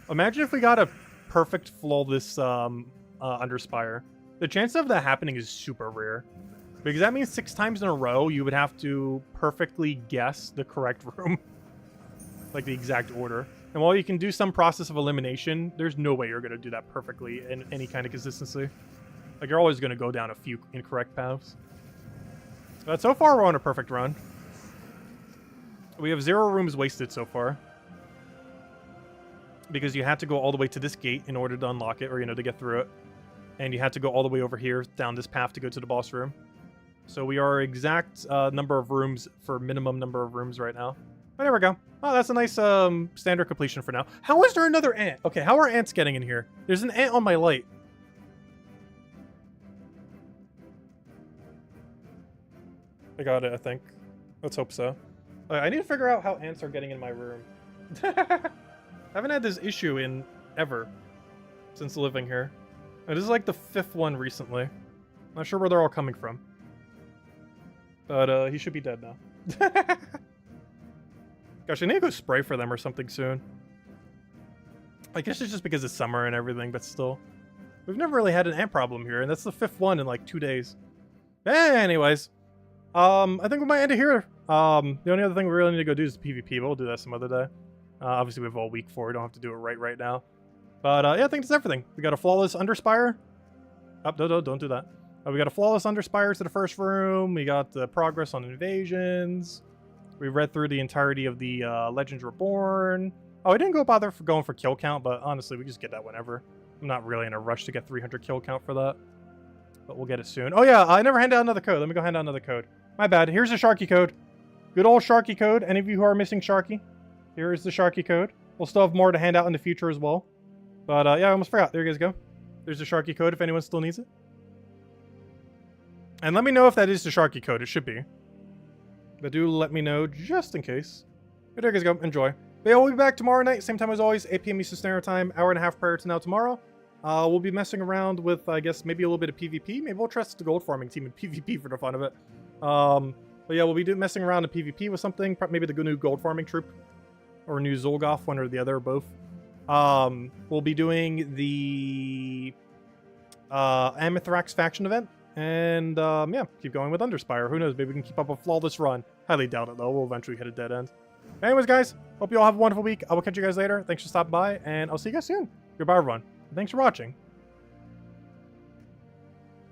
Imagine if we got a perfect flawless Underspire. The chance of that happening is super rare. Because that means 6 times in a row, you would have to perfectly guess the correct room. Like the exact order. And while you can do some process of elimination, there's no way you're going to do that perfectly in any kind of consistency. Like, you're always going to go down a few incorrect paths. But so far, we're on a perfect run. We have 0 rooms wasted so far. Because you had to go all the way to this gate in order to unlock it, or, to get through it. And you had to go all the way over here, down this path to go to the boss room. So we are exact number of rooms for minimum number of rooms right now. Oh, there we go. Oh, that's a nice standard completion for now. How is there another ant? Okay, how are ants getting in here? There's an ant on my light. I got it, I think. Let's hope so. I need to figure out how ants are getting in my room. I haven't had this issue in ever since living here. This is like the 5th one recently. Not sure where they're all coming from. But he should be dead now. Gosh, I need to go spray for them or something soon. I guess it's just because it's summer and everything, but still. We've never really had an ant problem here, and that's the 5th one in like 2 days. Anyways. I think we might end it here. The only other thing we really need to go do is PvP, but we'll do that some other day. Obviously, we have all week for it. We don't have to do it right now. But yeah, I think that's everything. We got a flawless Underspire. Oh, no, don't do that. We got a flawless Underspire to the first room. We got the progress on invasions. We read through the entirety of the Legends Reborn. Oh, I didn't go bother for going for kill count, but honestly, we just get that whenever. I'm not really in a rush to get 300 kill count for that. But we'll get it soon. Oh yeah, I never handed out another code. Let me go hand out another code. My bad. Here's the Sharky code. Good old Sharky code. Any of you who are missing Sharky, here is the Sharky code. We'll still have more to hand out in the future as well. But yeah, I almost forgot. There you guys go. There's the Sharky code if anyone still needs it. And let me know if that is the Sharky code. It should be. But do let me know just in case. But there you guys go. Enjoy. But yeah, we'll be back tomorrow night. Same time as always. 8 p.m. Eastern Standard Time. Hour and a half prior to now tomorrow. We'll be messing around with, I guess, maybe a little bit of PvP. Maybe we'll trust the gold farming team in PvP for the fun of it. But yeah, we'll be messing around in PvP with something. Maybe the new gold farming troop. Or new Zolgoth, one or the other, or both. We'll be doing the Amithrax faction event. And yeah, keep going with Underspire. Who knows, maybe we can keep up a flawless run. Highly doubt it, though. We'll eventually hit a dead end. Anyways, guys, hope you all have a wonderful week. I will catch you guys later. Thanks for stopping by, and I'll see you guys soon. Goodbye, everyone. Thanks for watching.